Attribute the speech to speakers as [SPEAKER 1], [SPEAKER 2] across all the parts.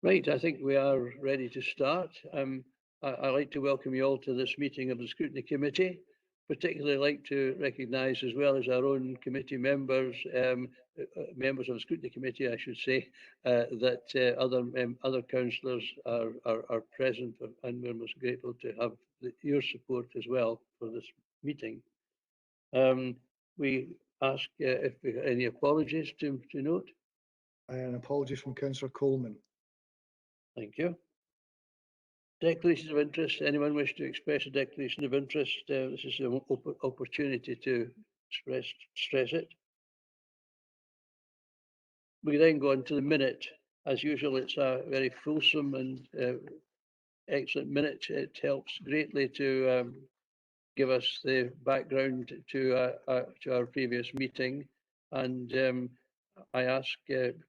[SPEAKER 1] Right, I think we are ready to start. I'd like to welcome you all to this meeting of the Scrutiny Committee. Particularly like to recognise, as well as our own committee members, members of the Scrutiny Committee, I should say, that other councillors are present, and we're most grateful to have your support as well for this meeting. We ask if we have any apologies to note.
[SPEAKER 2] An apology from Councillor Coleman.
[SPEAKER 1] Thank you. Declarations of interest. Anyone wish to express a declaration of interest? This is an opportunity to stress it. We then go on to the minute. As usual, it's a very fulsome and excellent minute. It helps greatly to give us the background to our previous meeting. And I ask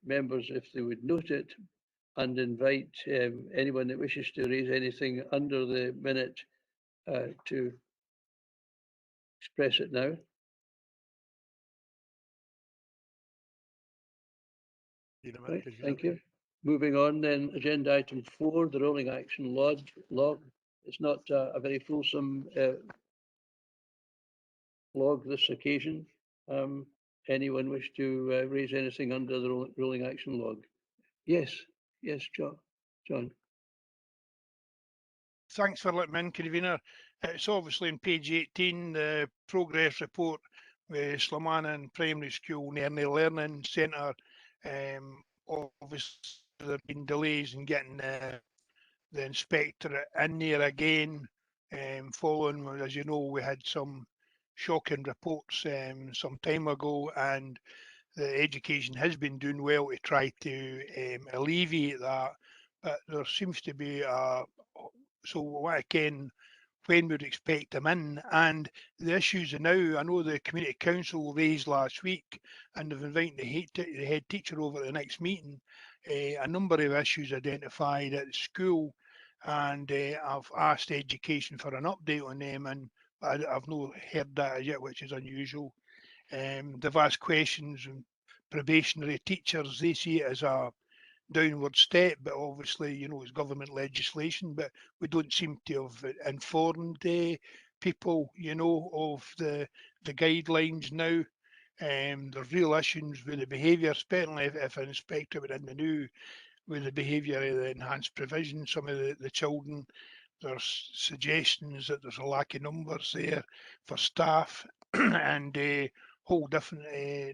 [SPEAKER 1] members if they would note it, and invite anyone that wishes to raise anything under the minute to express it now. Right, thank you. Moving on then, agenda item 4, the rolling action log. It's not a very fulsome log this occasion. Anyone wish to raise anything under the rolling action log? Yes, John.
[SPEAKER 3] Thanks for letting me in, convener. It's obviously on page 18, the progress report with Slamanan Primary School and Early Learning Centre. Obviously, there have been delays in getting the inspector in there again, following, as you know, we had some shocking reports some time ago, and the education has been doing well to try to alleviate that, but there seems to be so what I can, when we'd expect them in, and the issues are now, I know the community council raised last week, and they've invited the head teacher over at the next meeting, a number of issues identified at the school, and I've asked education for an update on them, and I've not heard that yet, which is unusual. They've asked questions, and probationary teachers, they see it as a downward step, but obviously, you know, it's government legislation, but we don't seem to have informed people, you know, of the guidelines now. There's real issues with the behaviour, especially if an inspector went in the new with the behaviour of the enhanced provision. Some of the children, there's suggestions that there's a lack of numbers there for staff and a whole different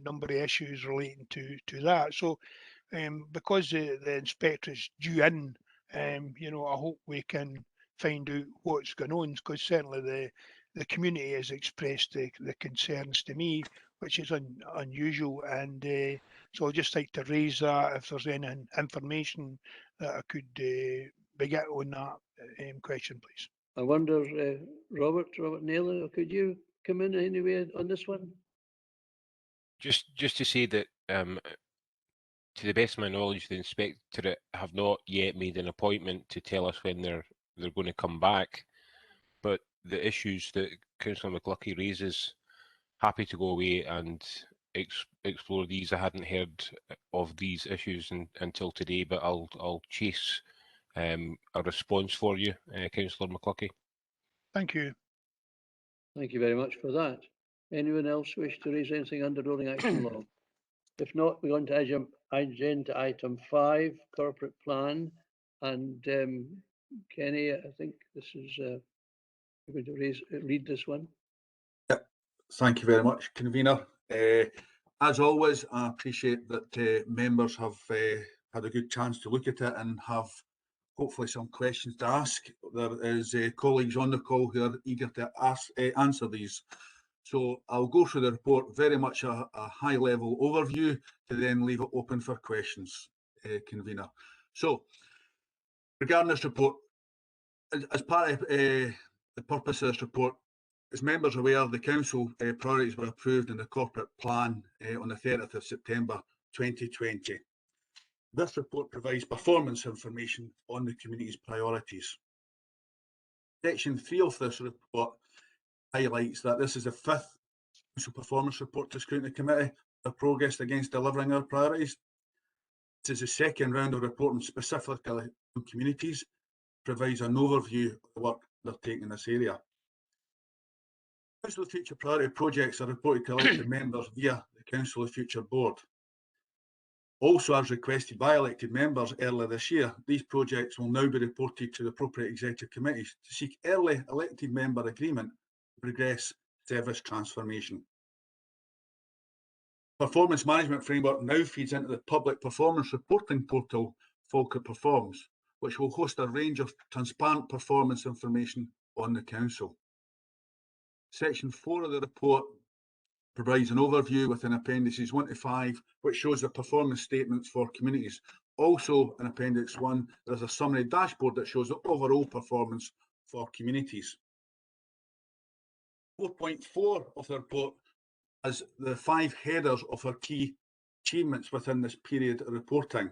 [SPEAKER 3] number of issues relating to that. So because the inspector is due in, you know, I hope we can find out what's going on, because certainly the community has expressed the concerns to me, which is unusual, and so I'd just like to raise that if there's any information that I could get on that question, please.
[SPEAKER 1] I wonder, Robert Naylor, could you come in anyway on this one?
[SPEAKER 4] Just to say that, to the best of my knowledge, the inspectorate have not yet made an appointment to tell us when they're going to come back. But the issues that Councillor McLuckie raises, happy to go away and explore these. I hadn't heard of these issues until today, but I'll chase a response for you, Councillor McLuckie.
[SPEAKER 3] Thank you.
[SPEAKER 1] Thank you very much for that. Anyone else wish to raise anything under rolling action law? If not, we go on to agenda item 5, corporate plan. And Kenny, I think this is you're going to read this one.
[SPEAKER 5] Yep. Thank you very much, convener. As always, I appreciate that members have had a good chance to look at it and have hopefully some questions to ask. There is colleagues on the call who are eager to answer these. So I'll go through the report, very much a high-level overview, to then leave it open for questions, convener. So, regarding this report, as part of the purpose of this report, as members are aware, the council priorities were approved in the corporate plan on the 30th of September 2020. This report provides performance information on the community's priorities. Section 3 of this report highlights that this is the 5th council performance report to Scrutiny Committee of progress against delivering our priorities. This is the second round of reporting specifically on communities, provides an overview of the work they're taking in this area. Council of Future priority projects are reported to elected members via the Council of Future board. Also, as requested by elected members earlier this year, these projects will now be reported to the appropriate executive committees to seek early elected member agreement to progress service transformation. Performance management framework now feeds into the public performance reporting portal Falkirk Performs, which will host a range of transparent performance information on the council. Section 4 of the report provides an overview within Appendices 1 to 5, which shows the performance statements for communities. Also in Appendix 1, there's a summary dashboard that shows the overall performance for communities. 4.4 of the report has the 5 headers of our key achievements within this period of reporting.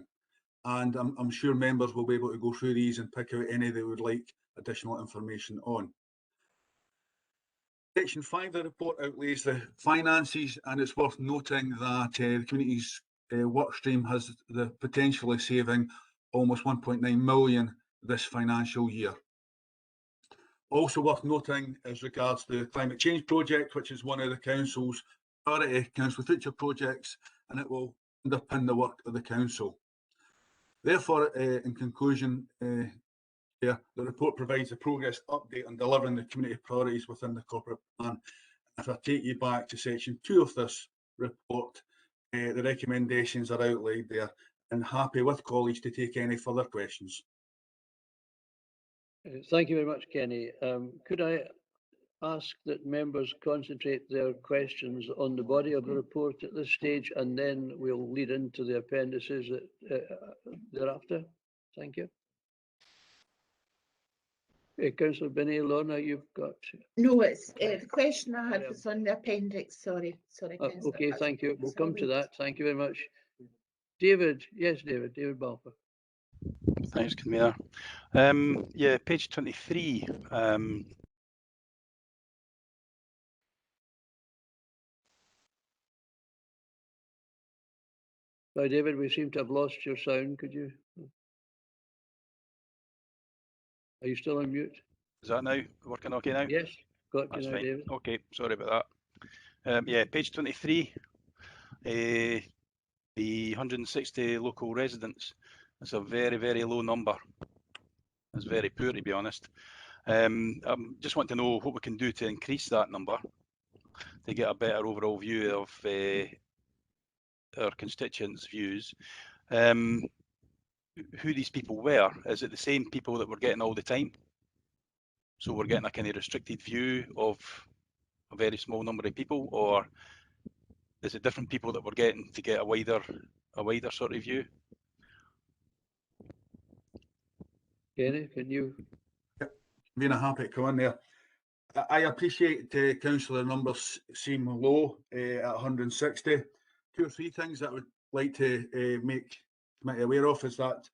[SPEAKER 5] And I'm sure members will be able to go through these and pick out any they would like additional information on. Section 5 of the report outlays the finances, and it's worth noting that the community's work stream has the potentially saving almost 1.9 million this financial year. Also worth noting as regards the climate change project, which is one of the council's priority council future projects, and it will underpin the work of the council. Therefore, in conclusion, the report provides a progress update on delivering the community priorities within the corporate plan. If I take you back to section 2 of this report, the recommendations are outlined there, and happy with colleagues to take any further questions.
[SPEAKER 1] Thank you very much, Kenny. Could I ask that members concentrate their questions on the body of the report at this stage, and then we'll lead into the appendices thereafter? Thank you. Councillor Binney, Lorna, you've got...
[SPEAKER 6] No, it's the question I had was on the appendix. Sorry.
[SPEAKER 1] Okay, thank you. We'll come to that. Thank you very much. David, yes, David Balfour.
[SPEAKER 7] Thanks, Convener. Yeah, page 23.
[SPEAKER 1] Sorry, David, we seem to have lost your sound. Could you... Are you still on mute?
[SPEAKER 7] Is that now working okay now?
[SPEAKER 1] Yes, got you
[SPEAKER 7] That's
[SPEAKER 1] now,
[SPEAKER 7] fine.
[SPEAKER 1] David.
[SPEAKER 7] Okay, sorry about that. Yeah, page 23. The 160 local residents. It's a very, very low number. It's very poor, to be honest. Just want to know what we can do to increase that number to get a better overall view of our constituents' views. Who these people were. Is it the same people that we're getting all the time? So we're getting a kind of restricted view of a very small number of people, or is it different people that we're getting to get a wider sort of view?
[SPEAKER 1] Kenny, can you?
[SPEAKER 5] Being happy to come in there. I appreciate councillor numbers seem low at 160. 2 or 3 things that I would like to make committee aware of is that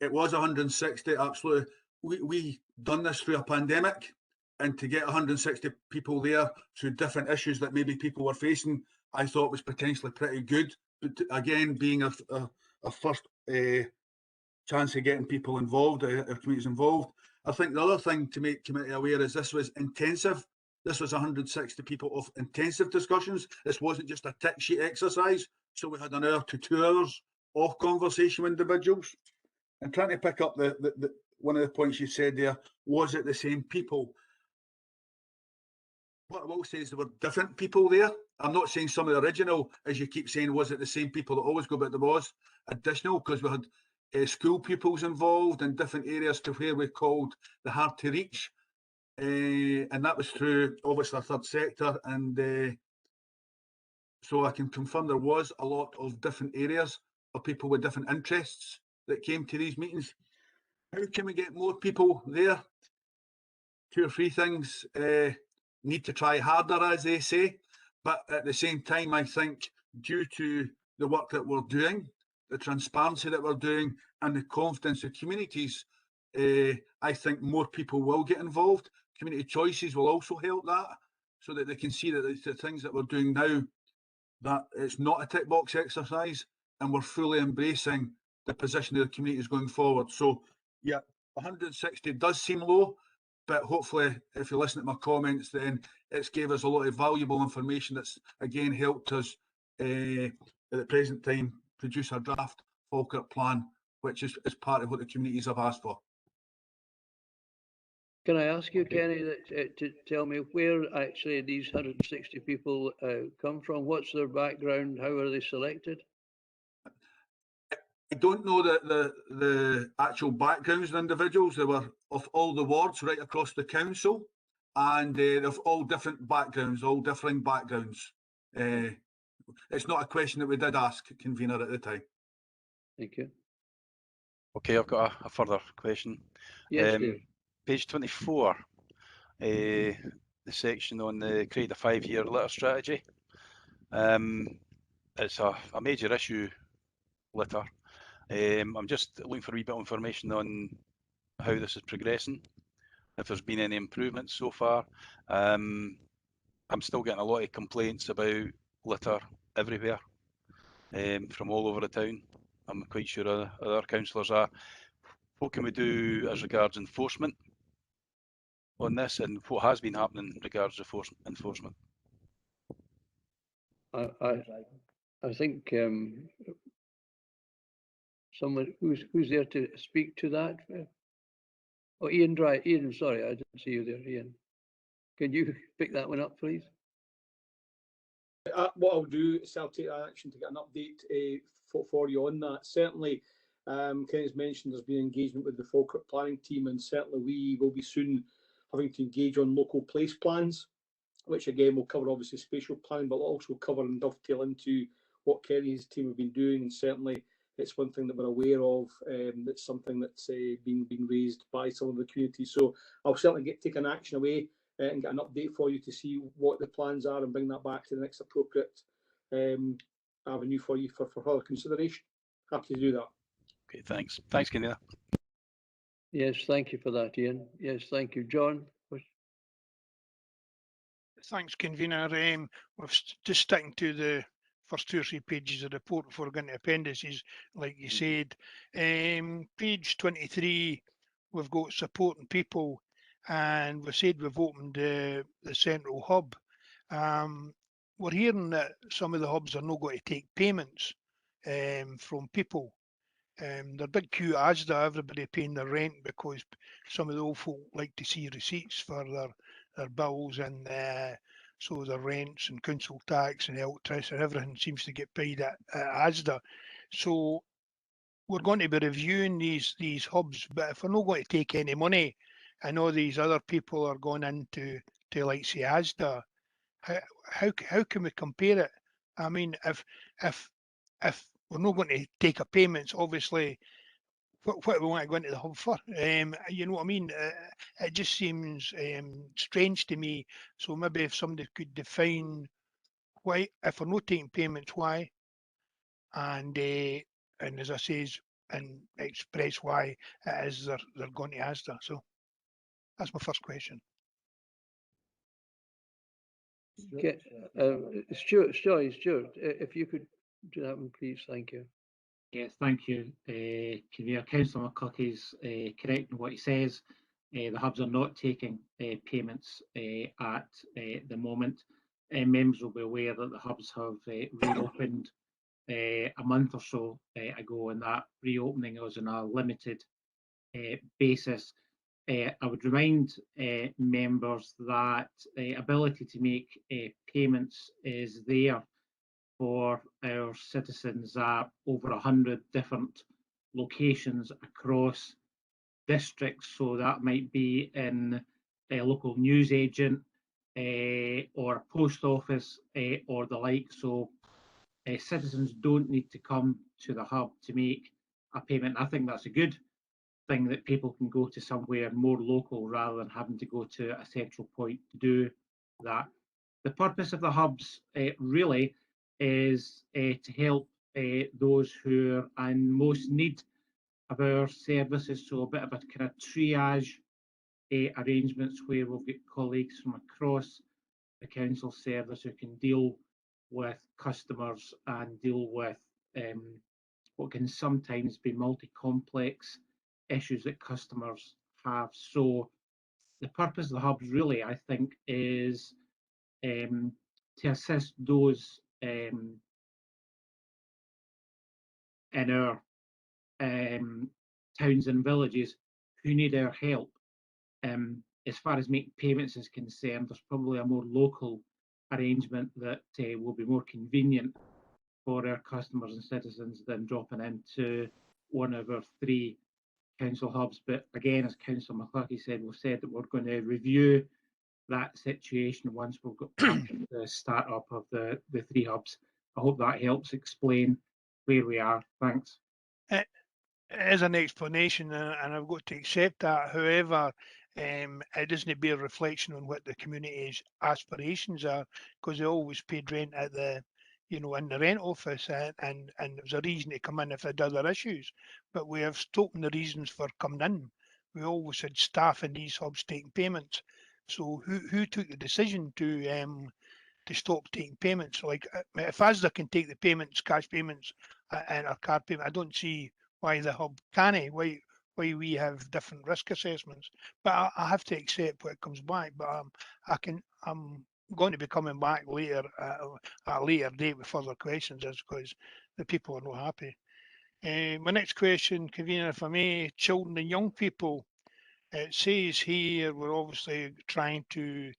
[SPEAKER 5] it was 160, absolutely. We done this through a pandemic, and to get 160 people there through different issues that maybe people were facing, I thought was potentially pretty good. But again, being a first chance of getting people involved, our communities involved. I think the other thing to make committee aware is this was intensive. This was 160 people of intensive discussions. This wasn't just a tick sheet exercise. So we had an hour to 2 hours of conversation with individuals. And trying to pick up the one of the points you said there, was it the same people? What I will say is there were different people there. I'm not saying some of the original, as you keep saying, was it the same people that always go, but there was additional, because we had school pupils involved in different areas to where we called the hard to reach. And that was through obviously the third sector, and so I can confirm there was a lot of different areas of people with different interests that came to these meetings. How can we get more people there? 2 or 3 things. Need to try harder, as they say, but at the same time, I think due to the work that we're doing, the transparency that we're doing, and the confidence of communities, I think more people will get involved. Community choices will also help that, so that they can see that the things that we're doing now, that it's not a tick box exercise, and we're fully embracing the position of the communities going forward. So yeah, 160 does seem low, but hopefully if you listen to my comments, then it's gave us a lot of valuable information that's again helped us at the present time produce a draft Falkirk plan, which is part of what the communities have asked for.
[SPEAKER 1] Can I ask you, Kenny, to tell me where actually these 160 people come from? What's their background? How are they selected?
[SPEAKER 5] I don't know the actual backgrounds of individuals. They were of all the wards right across the council, and they've all different backgrounds, all differing backgrounds. It's not a question that we did ask convener at the time.
[SPEAKER 1] Thank you.
[SPEAKER 7] Okay, I've got a further question.
[SPEAKER 1] Yes, Dave.
[SPEAKER 7] Page 24, the section on the create a 5-year litter strategy. It's a major issue, litter. I'm just looking for a wee bit of information on how this is progressing, if there's been any improvements so far. I'm still getting a lot of complaints about litter everywhere, from all over the town. I'm quite sure other councillors are. What can we do as regards enforcement on this, and what has been happening in regards to enforcement?
[SPEAKER 1] I think someone who's there to speak to that. Oh, Ian Dry. Ian, sorry, I didn't see you there, Ian. Can you pick that one up, please?
[SPEAKER 8] What I'll do is I'll take action to get an update for you on that. Certainly, Ken's mentioned there's been engagement with the Falkirk planning team, and certainly we will be soon having to engage on local place plans, which again will cover obviously spatial planning, but will also cover and dovetail into what Kenny's team have been doing. And certainly it's one thing that we're aware of. That's something that's being raised by some of the community. So I'll certainly take an action away and get an update for you to see what the plans are and bring that back to the next appropriate avenue for you for further consideration. Happy to do that.
[SPEAKER 7] Okay, thanks. Thanks, Kenny.
[SPEAKER 1] Yes, thank you for that, Ian. Yes, thank you. John?
[SPEAKER 3] Thanks, convener. We're just sticking to the first 2 or 3 pages of the report before we go into appendices, like you said. Page 23, we've got supporting people, and we said we've opened the central hub. We're hearing that some of the hubs are not going to take payments from people. They're big queue at Asda, everybody paying their rent because some of the old folk like to see receipts for their bills, and so their rents and council tax and electricity and everything seems to get paid at Asda. So we're going to be reviewing these hubs, but if we're not going to take any money and all these other people are going into like say Asda, how can we compare it? I mean, if we're not going to take a payments, obviously, what we want to go into the hub for? You know what I mean? It just seems strange to me. So maybe if somebody could define why, if we're not taking payments, why, and as I says, and express why it is they're going to Asda. So that's my first question.
[SPEAKER 1] Okay. Stuart, if you could do that one, please. Thank you.
[SPEAKER 9] Yes, thank you. Convener, Councillor McCluck is correct in what he says. The hubs are not taking payments at the moment. Members will be aware that the hubs have reopened a month or so ago, and that reopening was on a limited basis. I would remind members that ability to make payments is there for our citizens at over 100 different locations across districts. So that might be in a local newsagent or a post office or the like. So citizens don't need to come to the hub to make a payment. I think that's a good thing, that people can go to somewhere more local rather than having to go to a central point to do that. The purpose of the hubs really is to help those who are in most need of our services. So a bit of a kind of triage arrangements where we'll get colleagues from across the council service who can deal with customers and deal with what can sometimes be multi-complex issues that customers have. So the purpose of the hubs really, I think, is to assist those in our towns and villages who need our help. As far as making payments is concerned, there's probably a more local arrangement that will be more convenient for our customers and citizens than dropping into one of our 3 council hubs. But again, as Councillor McCluskey said, we've said that we're going to review that situation once we've got the start up of the 3 hubs. I hope that helps explain where we are. Thanks.
[SPEAKER 3] It is an explanation, and I've got to accept that. However, it doesn't be a reflection on what the community's aspirations are, because they always paid rent at the, in the rent office, and there's a reason to come in if they had other issues. But we have spoken the reasons for coming in. We always had staff in these hubs taking payments. So who took the decision to stop taking payments? Like if ASDA can take the payments, cash payments, and a card payment, I don't see why the hub can't. Why we have different risk assessments. But I have to accept what comes back. But I'm going to be coming back later at a later date with further questions, is because the people are not happy. My next question, Convener, if I may, children and young people. It says here we're obviously trying to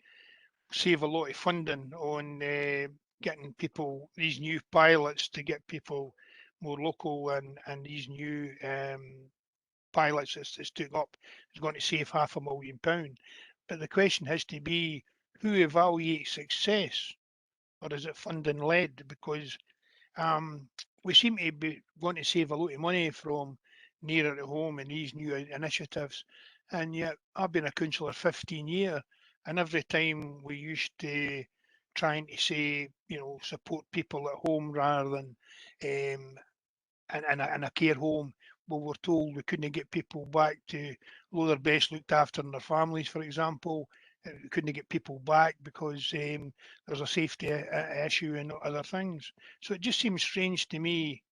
[SPEAKER 3] save a lot of funding on getting people, these new pilots, to get people more local, and these new pilots that's took up is going to save £500,000. But the question has to be, who evaluates success, or is it funding led? Because we seem to be going to save a lot of money from nearer to home and these new initiatives. And yet I've been a councillor 15 years, and every time we used to trying to say, support people at home rather than in a care home, we were told we couldn't get people back to low their best looked after in their families, for example. We couldn't get people back because there's a safety issue and other things. So it just seems strange to me.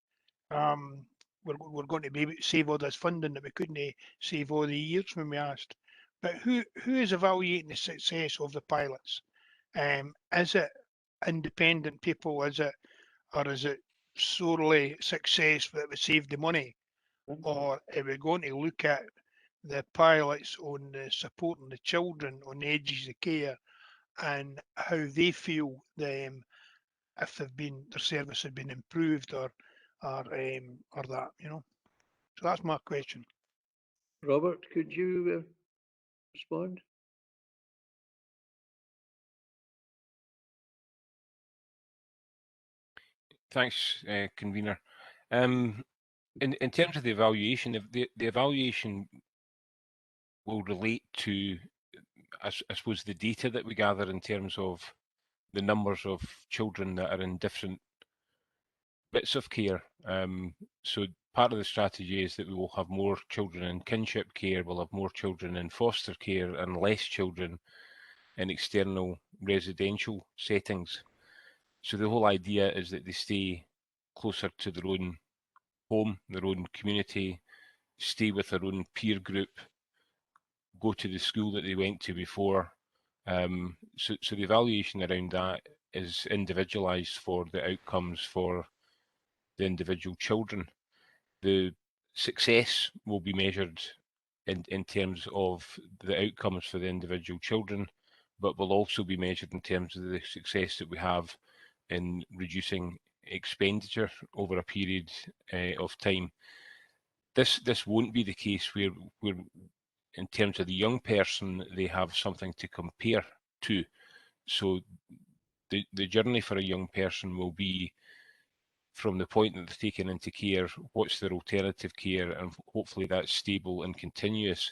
[SPEAKER 3] We're going to be able to save all this funding that we couldn't save all the years when we asked. But who is evaluating the success of the pilots? Is it independent people? Or is it solely success that we saved the money? Or are we going to look at the pilots on the supporting the children on the edges of care and how they feel if their service has been improved or that, So that's my question.
[SPEAKER 1] Robert, could you respond?
[SPEAKER 4] Thanks, Convener. In terms of the evaluation, the evaluation will relate to, I suppose, the data that we gather in terms of the numbers of children that are in different bits of care. So part of the strategy is that we will have more children in kinship care, we'll have more children in foster care, and less children in external residential settings. So the whole idea is that they stay closer to their own home, their own community, stay with their own peer group, go to the school that they went to before. So the evaluation around that is individualised for the outcomes for the individual children. The success will be measured in terms of the outcomes for the individual children, but will also be measured in terms of the success that we have in reducing expenditure over a period of time. This won't be the case where in terms of the young person, they have something to compare to. So the journey for a young person will be from the point that they're taken into care, what's their alternative care, and hopefully that's stable and continuous.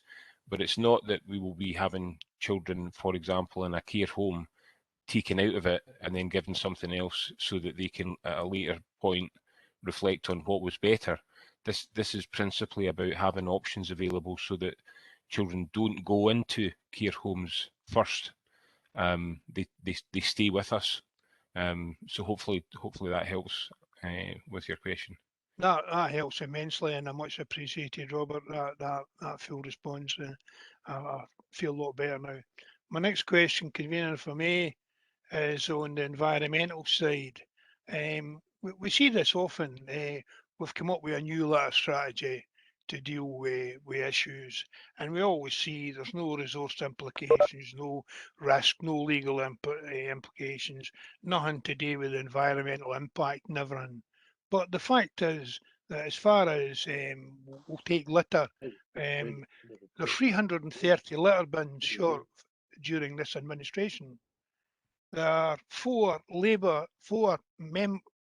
[SPEAKER 4] But it's not that we will be having children, for example, in a care home, taken out of it and then given something else so that they can, at a later point, reflect on what was better. This is principally about having options available so that children don't go into care homes first. They stay with us. So hopefully that helps with your question.
[SPEAKER 3] That helps immensely, and I much appreciated, Robert, that full response. I feel a lot better now. My next question, convener, for me, is on the environmental side. We see this often. We've come up with a new litter strategy to deal with issues, and we always see there's no resource implications, no risk, no legal implications, nothing to do with environmental impact, never. But the fact is that as far as we'll take litter, there's 330 litter bins short during this administration. There are four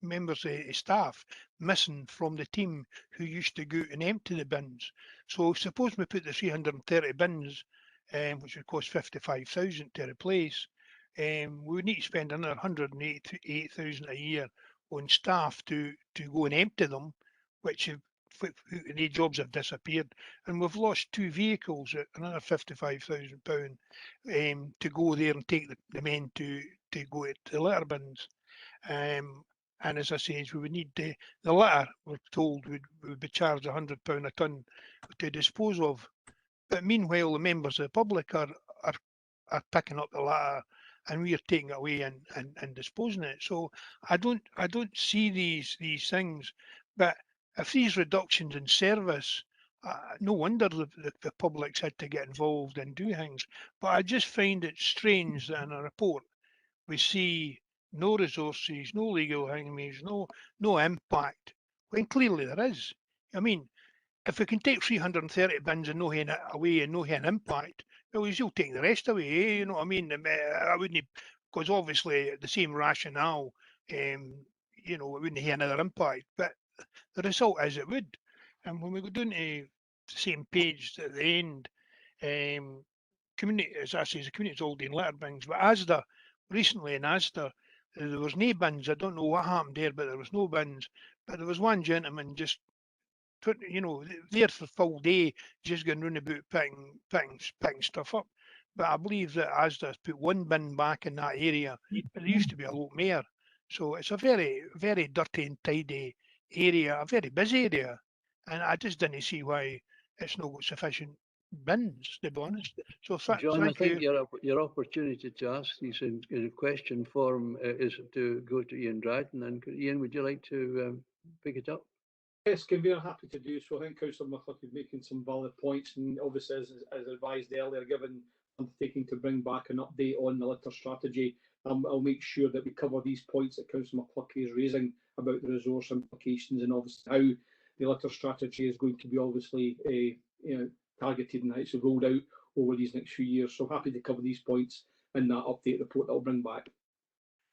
[SPEAKER 3] members of staff missing from the team who used to go out and empty the bins. So suppose we put the 330 bins, which would cost 55,000 to replace, we would need to spend another 188,000 a year on staff to go and empty them, which have the jobs have disappeared, and we've lost 2 vehicles at another £55,000 to go there and take the men to go to the litter bins. And as I say, we would need the litter, we're told, would be charged £100 a tonne to dispose of. But meanwhile, the members of the public are picking up the litter, and we are taking it away and disposing it. So I don't see these things. But if these reductions in service, no wonder the public's had to get involved and do things. But I just find it strange that in a report we see no resources, no legal hangings, no impact, when clearly there is. I mean, if we can take 330 bins and no having it away and no having impact, well, you'll take the rest away, you know what I mean? I wouldn't, because obviously the same rationale, it wouldn't have another impact, but the result is it would. And when we go down to the same page at the end, community, as I say, the community's all doing litter bins, but Asda, recently in Asda, there was no bins. I don't know what happened there, but there was no bins. But there was one gentleman just there for full day, just going round about picking stuff up. But I believe that Asda has put one bin back in that area, but there used to be a lot more. So it's a very, very dirty and tidy area, a very busy area. And I just didn't see why it's not got sufficient bins, to be honest. So
[SPEAKER 1] John, I
[SPEAKER 3] thank
[SPEAKER 1] think
[SPEAKER 3] you.
[SPEAKER 1] your opportunity to ask these in question form is to go to Ian Dryden. And Ian, would you like to pick it up?
[SPEAKER 8] Yes, convener, happy to do so. I think Councillor McCluskey is making some valid points, and obviously, as advised earlier, given undertaking to bring back an update on the litter strategy, I'll make sure that we cover these points that Councillor McCluskey is raising about the resource implications and obviously how the litter strategy is going to be obviously targeted and how it's rolled out over these next few years. So happy to cover these points in that update report that I'll bring back.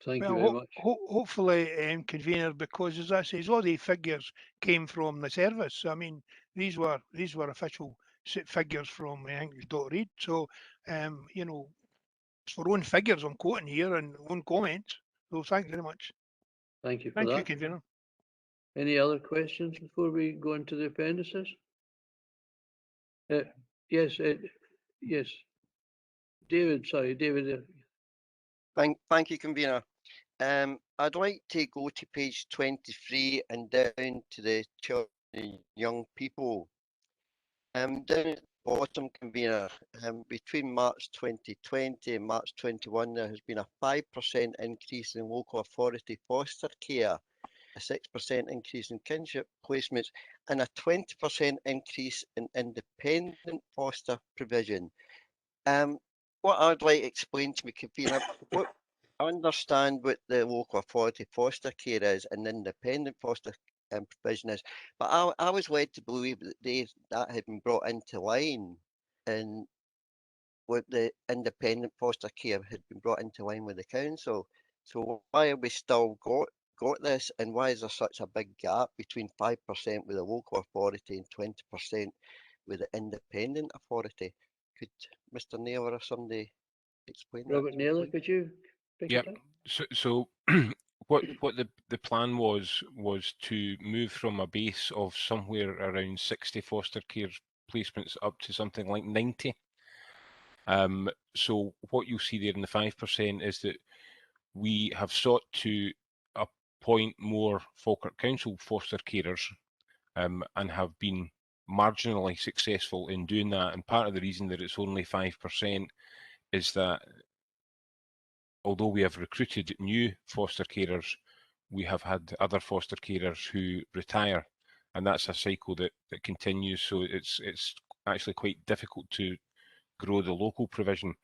[SPEAKER 1] Thank you very much.
[SPEAKER 3] Hopefully, convener, because as I say, all the figures came from the service. I mean, these were official figures from I think Read. So, it's for own figures I'm quoting here and own comments. So, thank you very much.
[SPEAKER 1] Thank you for
[SPEAKER 3] Thank
[SPEAKER 1] that.
[SPEAKER 3] you, convener.
[SPEAKER 1] Any other questions before we go into the appendices? Yes, yes. David, sorry, David.
[SPEAKER 10] Thank you, convener. I'd like to go to page 23 and down to the children and young people. Down at the bottom, convener, between March 2020 and March 21, there has been a 5% increase in local authority foster care, a 6% increase in kinship placements, and a 20% increase in independent foster provision. What I'd like to explain to me, convener, I understand what the local authority foster care is and independent foster provision is, but I was led to believe that that had been brought into line, and with the independent foster care had been brought into line with the council. So why have we still got this, and why is there such a big gap between 5% with the local authority and 20% with the independent authority? Could Mr. Naylor or somebody explain that?
[SPEAKER 1] Robert Naylor, could you pick it up?
[SPEAKER 4] So what the plan was to move from a base of somewhere around 60 foster care placements up to something like 90. So what you'll see there in the 5% is that we have sought to appoint more Falkirk Council foster carers and have been marginally successful in doing that. And part of the reason that it's only 5% is that although we have recruited new foster carers, we have had other foster carers who retire, and that's a cycle that continues. So it's actually quite difficult to grow the local provision.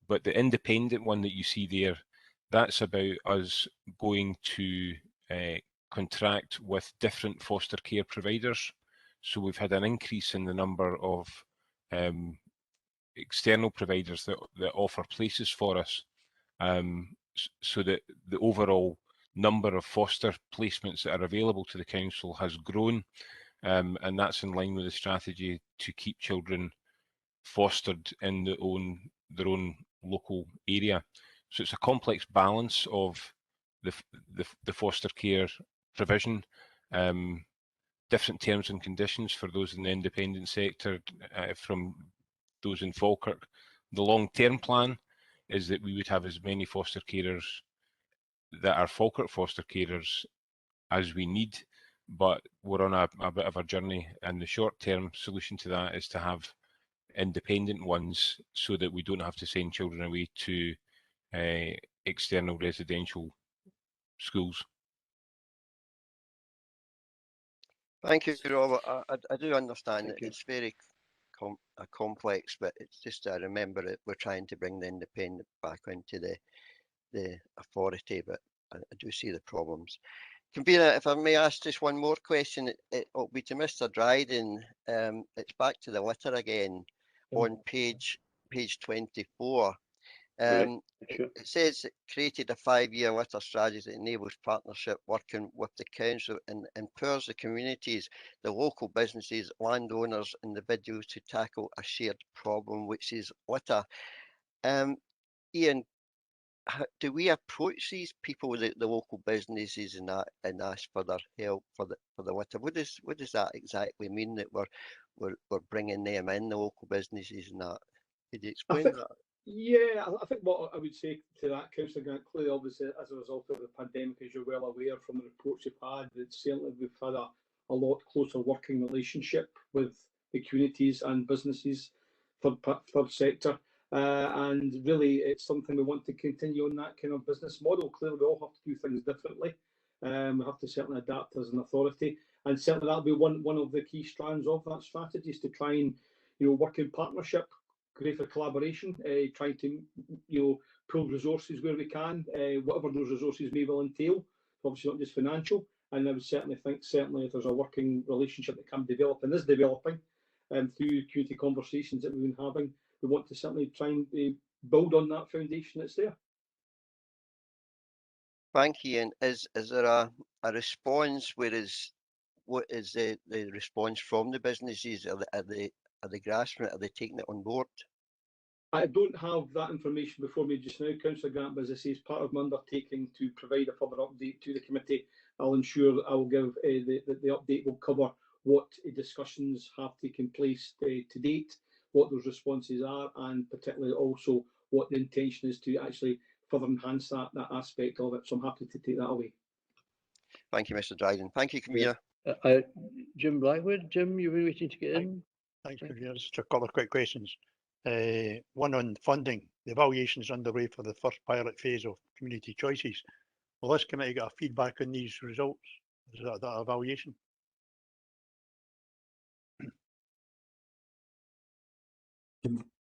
[SPEAKER 4] But the independent one that you see there, that's about us going to contract with different foster care providers. So we've had an increase in the number of external providers that offer places for us, so that the overall number of foster placements that are available to the council has grown, and that's in line with the strategy to keep children fostered in their own local area. So it's a complex balance of the foster care provision, different terms and conditions for those in the independent sector from those in Falkirk. The long-term plan is that we would have as many foster carers that are Falkirk foster carers as we need, but we're on a bit of a journey, and the short-term solution to that is to have independent ones so that we don't have to send children away to external residential schools.
[SPEAKER 10] Thank you, Robert. I do understand that it's very complex, but it's just I remember that we're trying to bring the independent back into the authority, but I do see the problems. Convener, if I may ask just one more question, it'll be to Mr. Dryden. It's back to the litter again on page 24. It says it created a 5-year litter strategy that enables partnership working with the council and empowers the communities, the local businesses, landowners, individuals to tackle a shared problem, which is litter. Ian, do we approach these people, the local businesses, and ask for their help for the litter? What does that exactly mean, that we're bringing them in, the local businesses and that? Could you explain that?
[SPEAKER 8] Yeah, I think what I would say to that, Councillor Grant, clearly, obviously, as a result of the pandemic, as you're well aware from the reports you've had, that certainly we've had a lot closer working relationship with the communities and businesses, third sector. And really, it's something we want to continue on that kind of business model. Clearly, we all have to do things differently. We have to certainly adapt as an authority. And certainly that'll be one of the key strands of that strategy, is to try and work in partnership, greater collaboration, trying to pool resources where we can, whatever those resources may well entail, obviously not just financial. And I would certainly think if there's a working relationship that can develop and is developing through community conversations that we've been having, we want to certainly try and build on that foundation that's there.
[SPEAKER 10] Thank you. And is there a response? What is the response from the businesses? Are they grasping it? Are they taking it on board?
[SPEAKER 8] I don't have that information before me just now, Councillor Grant, but as I say, as part of my undertaking to provide a further update to the committee, I'll ensure that I will give the update will cover what discussions have taken place to date, what those responses are, and particularly also what the intention is to actually further enhance that aspect of it. So I'm happy to take that away.
[SPEAKER 10] Thank you, Mr. Dryden. Thank you, Convener.
[SPEAKER 1] Jim Blackwood. Jim, you've been waiting to get in.
[SPEAKER 3] Thanks, Convener. Just a couple of quick questions. One on funding. The evaluation is underway for the first pilot phase of community choices. Will this committee get a feedback on these results? Is that evaluation?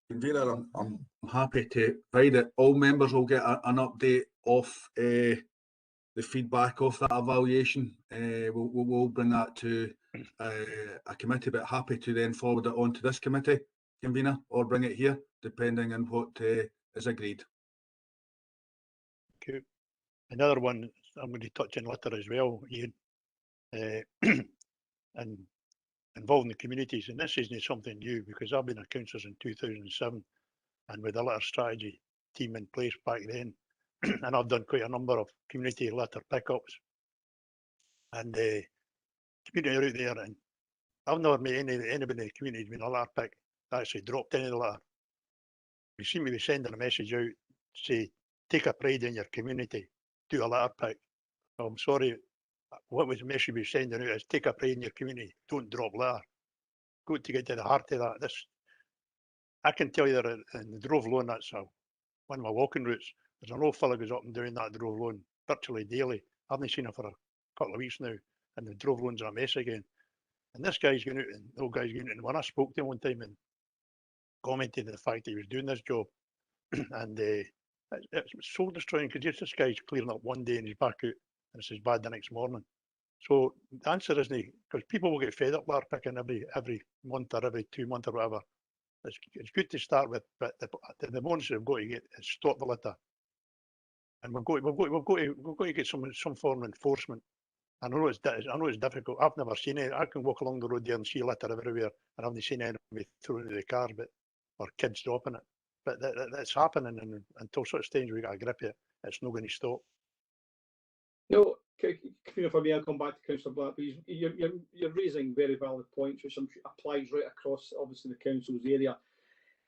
[SPEAKER 5] Convener, I'm happy to provide it. All members will get an update of the feedback of that evaluation. We'll bring that to a committee, but happy to then forward it on to this committee, Convener, or bring it here, depending on what is agreed.
[SPEAKER 3] Cool. Another one, I'm going to touch on litter as well, Ian, and involving the communities. And this isn't something new, because I've been a councillor in 2007, and with a litter strategy team in place back then, and I've done quite a number of community litter pickups. And the community out there, and I've never met anybody in the community who's been a litter pick that actually dropped any litter. We seem to be sending a message out, say, take a pride in your community, do a litter pick. I'm sorry, what was the message we sending out is take a pride in your community, don't drop litter. Got to get to the heart of that. I can tell you that in the Drove Loan, that's one of my walking routes. There's an old fella goes up and down that Drove Loan virtually daily. I haven't seen him for a couple of weeks now, and the Drove Loan's a mess again. And this guy's going out, and the old guy's going out, and when I spoke to him one time and commented on the fact that he was doing this job, and it's soul destroying because this guy's clearing up one day and he's back out, and it's as bad the next morning. So the answer isn't, because people will get fed up litter picking every month or every 2 months or whatever. It's good to start with, but the ones we've got to get is stop the litter, and we've got to get some form of enforcement. I know it's difficult. I've never seen it. I can walk along the road there and see litter everywhere, and I haven't seen anybody throwing it in the car, or kids dropping it. But that's happening, and until such times we got a grip of it, it's not going to stop.
[SPEAKER 8] No, for me, I'll come back to Councillor Black, but you're raising very valid points, which applies right across, obviously, the council's area.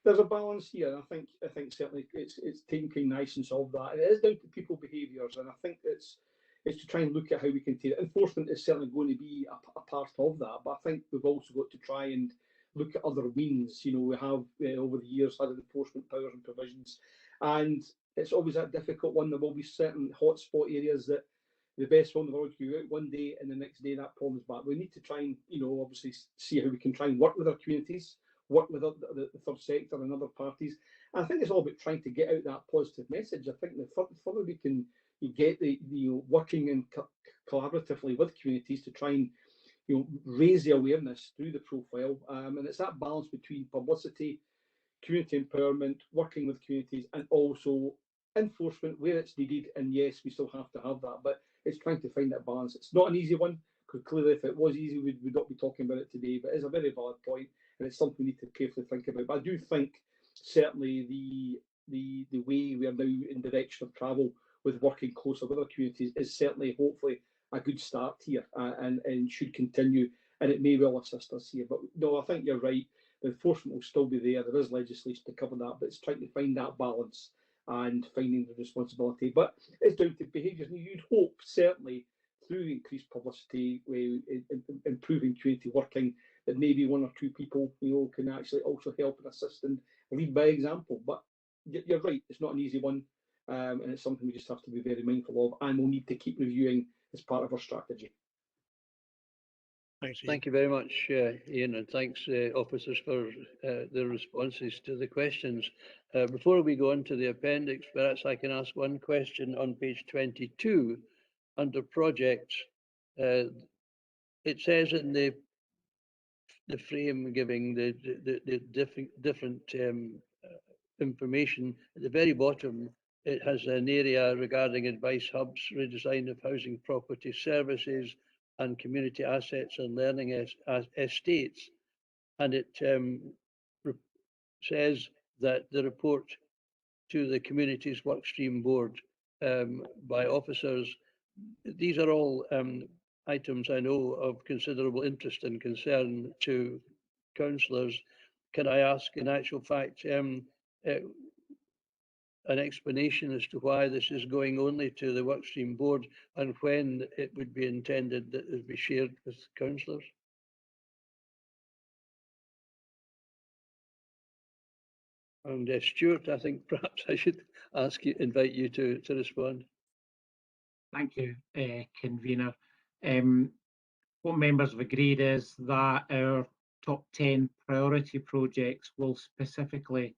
[SPEAKER 8] There's a balance here, and I think certainly it's taking niceness of that. It is down to people behaviours, and I think it's to try and look at how we can take it. Enforcement is certainly going to be a part of that, but I think we've also got to try and look at other means. You know, we have over the years had enforcement powers and provisions, and it's always that difficult one. There will be certain hotspot areas that the best one in the world can go out one day, and the next day that problem's back. We need to try and, obviously see how we can try and work with our communities, work with the third sector and other parties. And I think it's all about trying to get out that positive message. I think the further we can get the working and collaboratively with communities to try and raise the awareness through the profile, and it's that balance between publicity, community empowerment, working with communities, and also enforcement where it's needed. And yes, we still have to have that, but it's trying to find that balance. It's not an easy one, because clearly if it was easy, we would not be talking about it today, but it's a very valid point, and it's something we need to carefully think about. But I do think certainly the way we are now in direction of travel with working closer with our communities is certainly, hopefully, a good start here, and should continue, and it may well assist us here. But no, I think you're right. The enforcement will still be there. There is legislation to cover that, but it's trying to find that balance and finding the responsibility. But it's down to behaviours, and you'd hope certainly through increased publicity, improving community working, that maybe one or two people can actually also help and assist and lead by example. But you're right, it's not an easy one, and it's something we just have to be very mindful of, and we'll need to keep reviewing as part of our strategy.
[SPEAKER 3] Thanks, Ian.
[SPEAKER 1] Thank you very much, Ian, and thanks, officers, for the responses to the questions. Before we go on to the appendix, perhaps I can ask one question on page 22 under projects. It says in the frame giving the different information at the very bottom. It has an area regarding advice hubs, redesign of housing property services, and community assets and learning estates. And it says that the report to the Communities Workstream Board by officers, these are all items I know of considerable interest and concern to councillors. Can I ask, in actual fact, an explanation as to why this is going only to the Workstream Board, and when it would be intended that it would be shared with councillors? And Stuart, I think perhaps I should invite you to respond.
[SPEAKER 9] Thank you, convener. What members have agreed is that our top 10 priority projects will specifically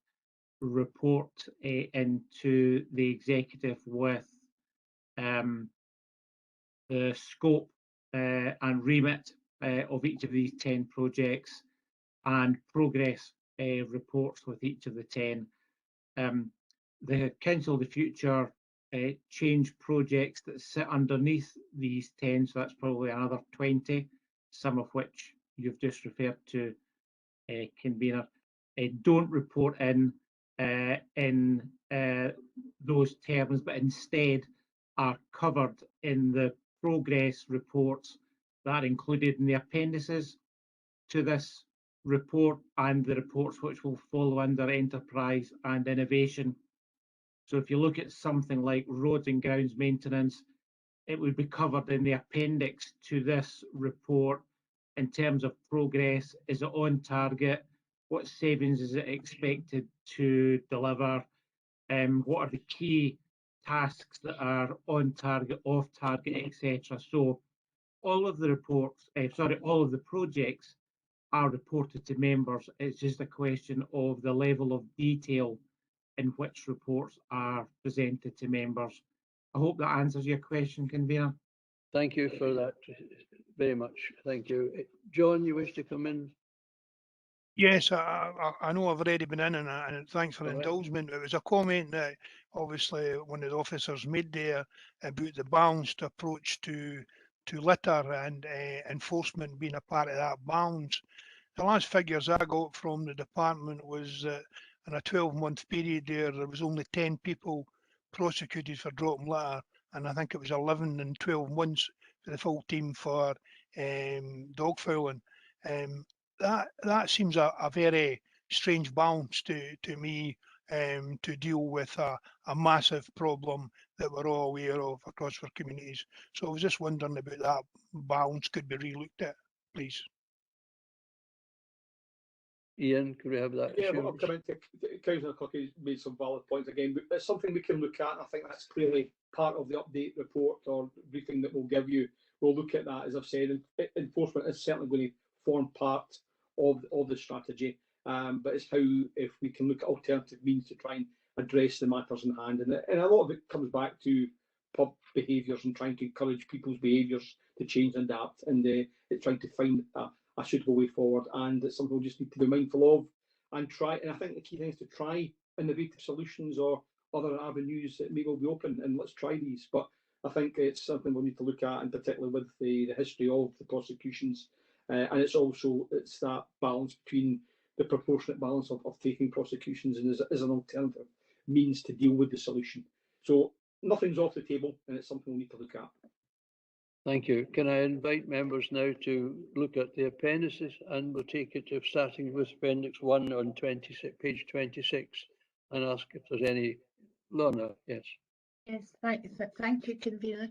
[SPEAKER 9] report into the executive with the scope and remit of each of these 10 projects, and progress reports with each of the 10. The Council of the Future change projects that sit underneath these 10, so that's probably another 20, some of which you've just referred to, convener, don't report in those terms, but instead are covered in the progress reports that are included in the appendices to this report, and the reports which will follow under enterprise and innovation. So if you look at something like roads and grounds maintenance, it would be covered in the appendix to this report in terms of progress. Is it on target? What savings is it expected to deliver? What are the key tasks that are on target, off target, etc. So all of the reports, all of the projects are reported to members. It's just a question of the level of detail in which reports are presented to members. I hope that answers your question, Convener.
[SPEAKER 1] Thank you for that very much. Thank you. John, you wish to come in?
[SPEAKER 3] Yes, I know I've already been in, and thanks for the
[SPEAKER 1] All right.
[SPEAKER 3] indulgement. It was a comment that obviously one of the officers made there about the balanced approach to litter and enforcement being a part of that balance. The last figures I got from the department was that in a 12-month period there was only 10 people prosecuted for dropping litter, and I think it was 11 in 12 months for the full team for dog fouling. That seems a very strange balance to me to deal with a massive problem that we're all aware of across our communities. So I was just wondering about that balance could be relooked at, please.
[SPEAKER 1] Ian, could we have that?
[SPEAKER 8] Yeah, I'll come into Councillor Clucky's made some valid points again, but it's something we can look at. I think that's clearly part of the update report or briefing that we'll give you. We'll look at that, as I've said. Enforcement is certainly going to form part of the strategy, but it's how, if we can look at alternative means to try and address the matters in hand. And a lot of it comes back to pub behaviours and trying to encourage people's behaviours to change and adapt, and it's trying to find a suitable way forward, and it's something we just need to be mindful of and try. And I think the key thing is to try innovative solutions or other avenues that may well be open, and let's try these. But I think it's something we'll need to look at, and particularly with the history of the prosecutions, and it's that balance between the proportionate balance of taking prosecutions and as an alternative means to deal with the solution. So nothing's off the table, and it's something we need to look at.
[SPEAKER 1] Thank you. Can I invite members now to look at the appendices, and we'll take it to starting with Appendix 1 on page 26 and ask if there's any. Lorna, yes.
[SPEAKER 6] Yes, thank you, Convener.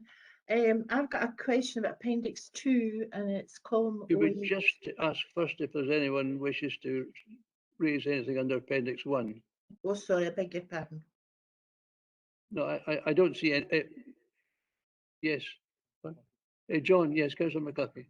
[SPEAKER 6] I've got a question about Appendix 2, and it's column.
[SPEAKER 1] You would just ask first if there's anyone wishes to raise anything under Appendix 1.
[SPEAKER 6] Oh, sorry, I beg your pardon.
[SPEAKER 1] No, I don't see any. Yes. John, yes, Councillor McCluskey.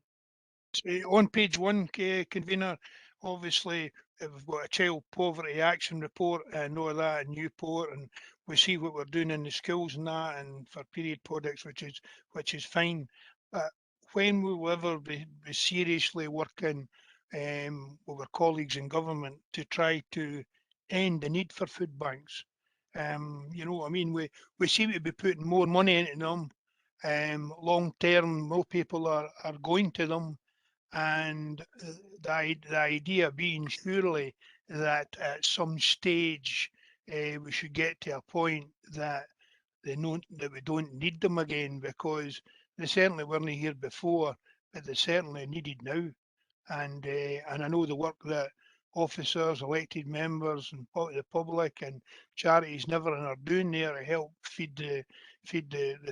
[SPEAKER 3] On page 1, Convener, obviously we've got a child poverty action report and all of that in Newport, and we see what we're doing in the schools and that, and for period products, which is fine. But when will we ever be seriously working with our colleagues in government to try to end the need for food banks? You know what I mean? We seem to be putting more money into them. Long term, more people are going to them, and the idea being surely that at some stage we should get to a point that we don't need them again, because they certainly weren't here before, but they're certainly needed now. And I know the work that officers, elected members, and the public and charities never are doing there to help feed the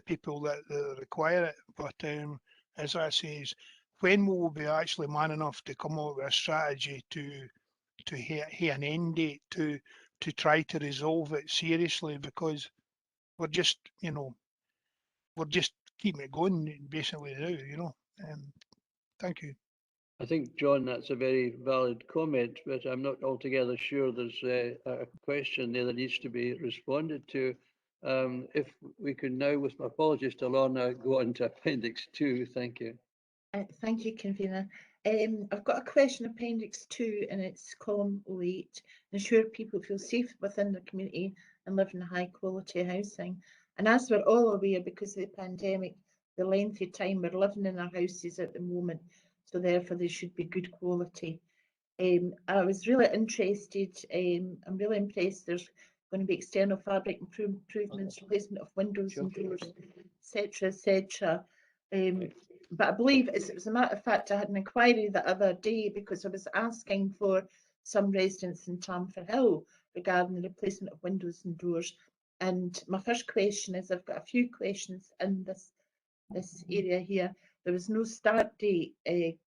[SPEAKER 3] people that require it. But as I say, when will we be actually man enough to come up with a strategy to hit an end date to try to resolve it seriously? Because we're just keeping it going basically now. Thank you.
[SPEAKER 1] I think, John, that's a very valid comment, but I'm not altogether sure there's a question there that needs to be responded to. If we can now, with my apologies to Lorna, go on to Appendix 2. Thank you.
[SPEAKER 6] Thank you, Convener. I've got a question, Appendix 2, and it's column 08. Ensure people feel safe within their community and live in high quality housing. And as we're all aware, because of the pandemic, the lengthy time we're living in our houses at the moment, so therefore they should be good quality. I was really interested, I'm really impressed there's going to be external fabric improvements, replacement of windows and doors, etc., etc. But I believe it was a matter of fact, I had an inquiry the other day because I was asking for some residents in Tamford Hill regarding the replacement of windows and doors. And my first question is, I've got a few questions in this this area here. There was no start date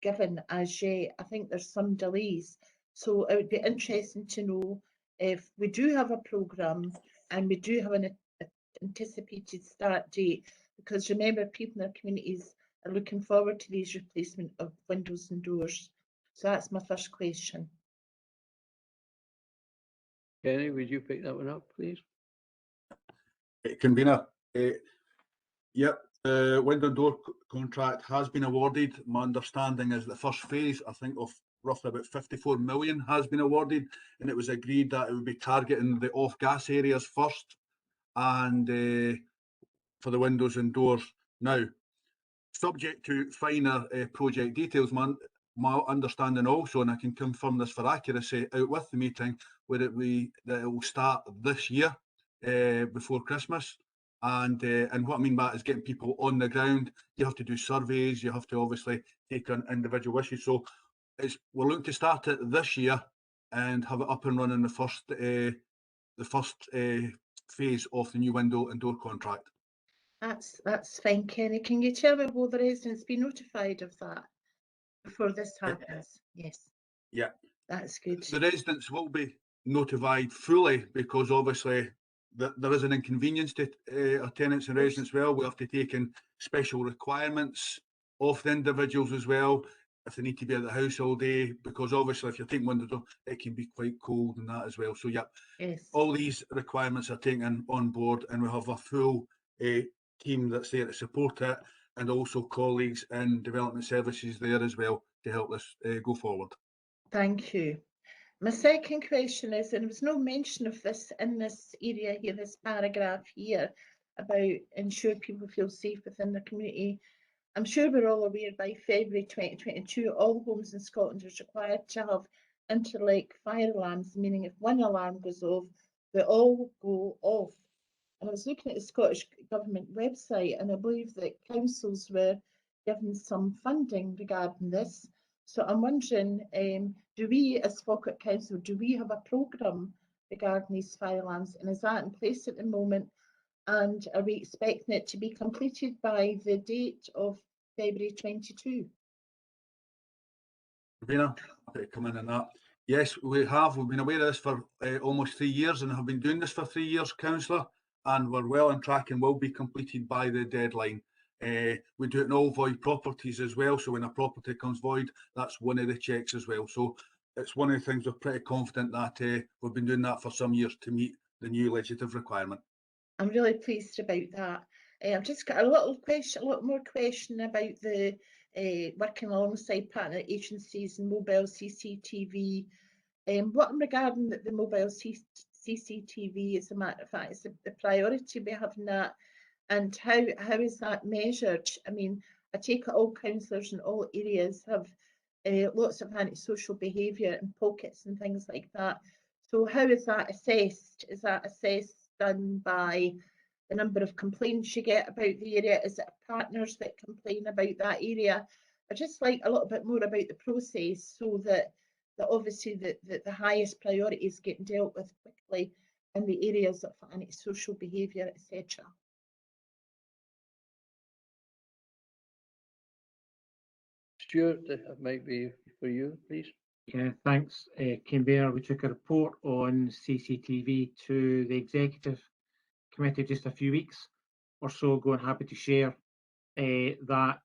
[SPEAKER 6] given as yet. I think there's some delays. So it would be interesting to know if we do have a programme and we do have an anticipated start date, because remember, people in their communities are looking forward to these replacement of windows and doors. So that's my first question.
[SPEAKER 1] Kenny, would you pick that one up, please?
[SPEAKER 5] Convener, yep, the window and door contract has been awarded. My understanding is the first phase, I think, of roughly about 54 million has been awarded, and it was agreed that it would be targeting the off-gas areas first, and for the windows and doors. Now, subject to finer project details, my understanding also, and I can confirm this for accuracy, out with the meeting, that it will start this year before Christmas. And what I mean by that is getting people on the ground. You have to do surveys. You have to obviously take on individual issues. So we're looking to start it this year and have it up and running the first phase of the new window and door contract.
[SPEAKER 6] That's fine, Kenny. Can you tell me, will the residents be notified of that before this happens? Yes.
[SPEAKER 5] Yeah.
[SPEAKER 6] That's good.
[SPEAKER 5] The residents will be notified fully, because obviously there is an inconvenience to our tenants and residents as well. We have to take in special requirements of the individuals as well, if they need to be at the house all day, because obviously if you're taking windows, it can be quite cold and that as well. So yeah,
[SPEAKER 6] yes,
[SPEAKER 5] all these requirements are taken on board, and we have a full team that's there to support it, and also colleagues in development services there as well to help us go forward.
[SPEAKER 6] Thank you. My second question is, and there was no mention of this in this area here, this paragraph here, about ensure people feel safe within their community. I'm sure we're all aware by February 2022, all homes in Scotland is required to have interlinked fire alarms, meaning if one alarm goes off, they all go off. And I was looking at the Scottish Government website, and I believe that councils were given some funding regarding this. So I'm wondering, do we as Falkirk Council, do we have a programme regarding these fire alarms, and is that in place at the moment? And are we expecting it to be completed by the date of February 22?
[SPEAKER 5] Ravina, come in on that. Yes, we have. We've been aware of this for almost 3 years, and have been doing this for 3 years, Councillor, and we're well on track and will be completed by the deadline. We do it in all void properties as well, so when a property comes void, that's one of the checks as well. So it's one of the things we're pretty confident that we've been doing that for some years to meet the new legislative requirement.
[SPEAKER 6] I'm really pleased about that. I've just got a little more question about the working alongside partner agencies and mobile CCTV. What regarding the mobile CCTV, as a matter of fact, is the priority we have in that, and how is that measured? I mean, I take it all councillors in all areas have lots of antisocial behaviour and pockets and things like that. So how is that assessed? Is that assessed done by the number of complaints you get about the area? Is it partners that complain about that area? I'd just like a little bit more about the process, so that obviously the highest priority is getting dealt with quickly in the areas of antisocial behaviour, etc.
[SPEAKER 1] Stuart, that might be for you, please.
[SPEAKER 9] Yeah, thanks, Canberra. We took a report on CCTV to the Executive Committee just a few weeks or so ago, and happy to share that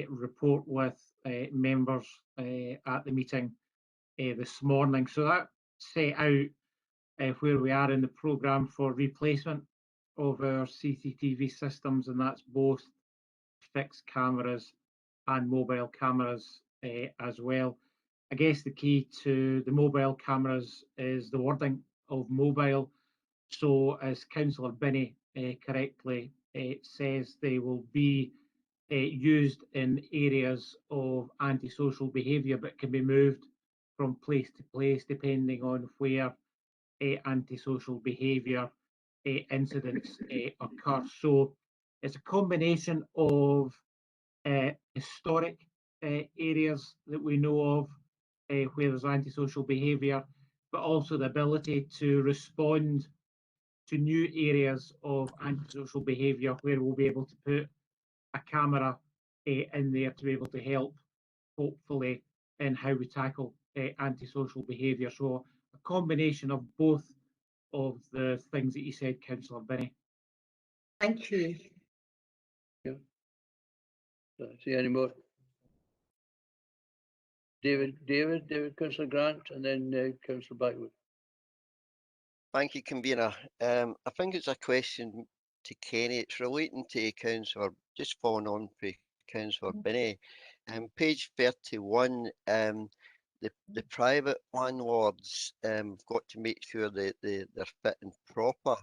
[SPEAKER 9] report with members at the meeting this morning. So that set out where we are in the programme for replacement of our CCTV systems, and that's both fixed cameras and mobile cameras as well. I guess the key to the mobile cameras is the wording of mobile. So as Councillor Binney correctly says, they will be used in areas of antisocial behaviour, but can be moved from place to place depending on where antisocial behaviour incidents occur. So it's a combination of historic areas that we know of where there's antisocial behaviour, but also the ability to respond to new areas of antisocial behaviour where we'll be able to put a camera in there to be able to help, hopefully, in how we tackle antisocial behaviour. So a combination of both of the things that you said, Councillor Binney.
[SPEAKER 6] Thank you.
[SPEAKER 1] See any more? David, Councillor Grant, and then Councillor Blackwood.
[SPEAKER 10] Thank you, Convener. I think it's a question to Kenny. It's relating to Councillor, just following on for Councillor Binney. Page 31, the private landlords got to make sure that they're fit and proper.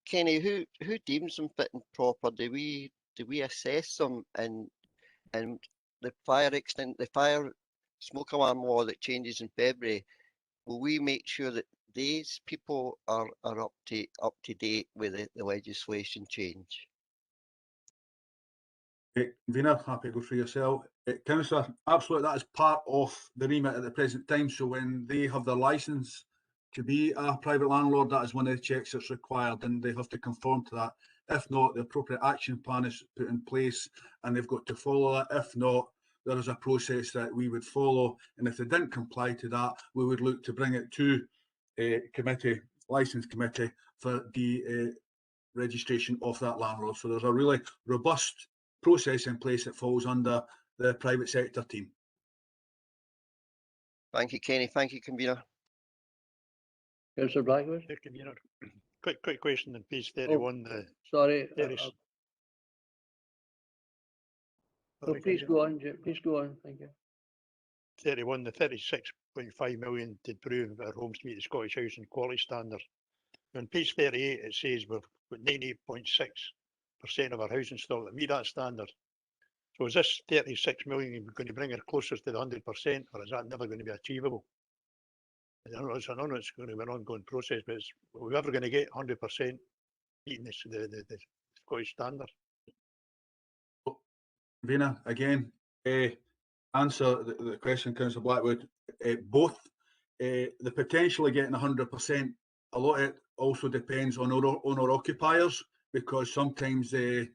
[SPEAKER 10] Kenny, who deems them fit and proper? Do we assess them? And the fire smoke alarm law that changes in February, will we make sure that these people are up to date with the legislation change?
[SPEAKER 5] Convener, happy to go through yourself. Councillor, absolutely, that is part of the remit at the present time. So when they have their licence to be a private landlord, that is one of the checks that's required, and they have to conform to that. If not, the appropriate action plan is put in place and they've got to follow that. If not, there is a process that we would follow, and if they didn't comply to that, we would look to bring it to committee, licence committee, for the registration of that landlord. So there's a really robust process in place that falls under the private sector team.
[SPEAKER 10] Thank you, Kenny. Thank you, Convener.
[SPEAKER 1] Councillor Blackwood.
[SPEAKER 3] Convener. Quick question on page 31.
[SPEAKER 1] Sorry.
[SPEAKER 3] 30,
[SPEAKER 1] please go on. Please go on. Thank you.
[SPEAKER 3] 31, the 36.5 million to improve our homes to meet the Scottish Housing Quality Standard. On page 38, it says we've got 98.6% of our housing stock that meet that standard. So is this 36 million going to bring it closer to the 100%, or is that never going to be achievable? I know it's going to be an ongoing process, but are we ever going to get 100% meeting the Scottish standard?
[SPEAKER 5] Vina, again, answer the question, Councillor Blackwood. Both. The potential of getting 100%, a lot of it also depends on owner-occupiers, because sometimes they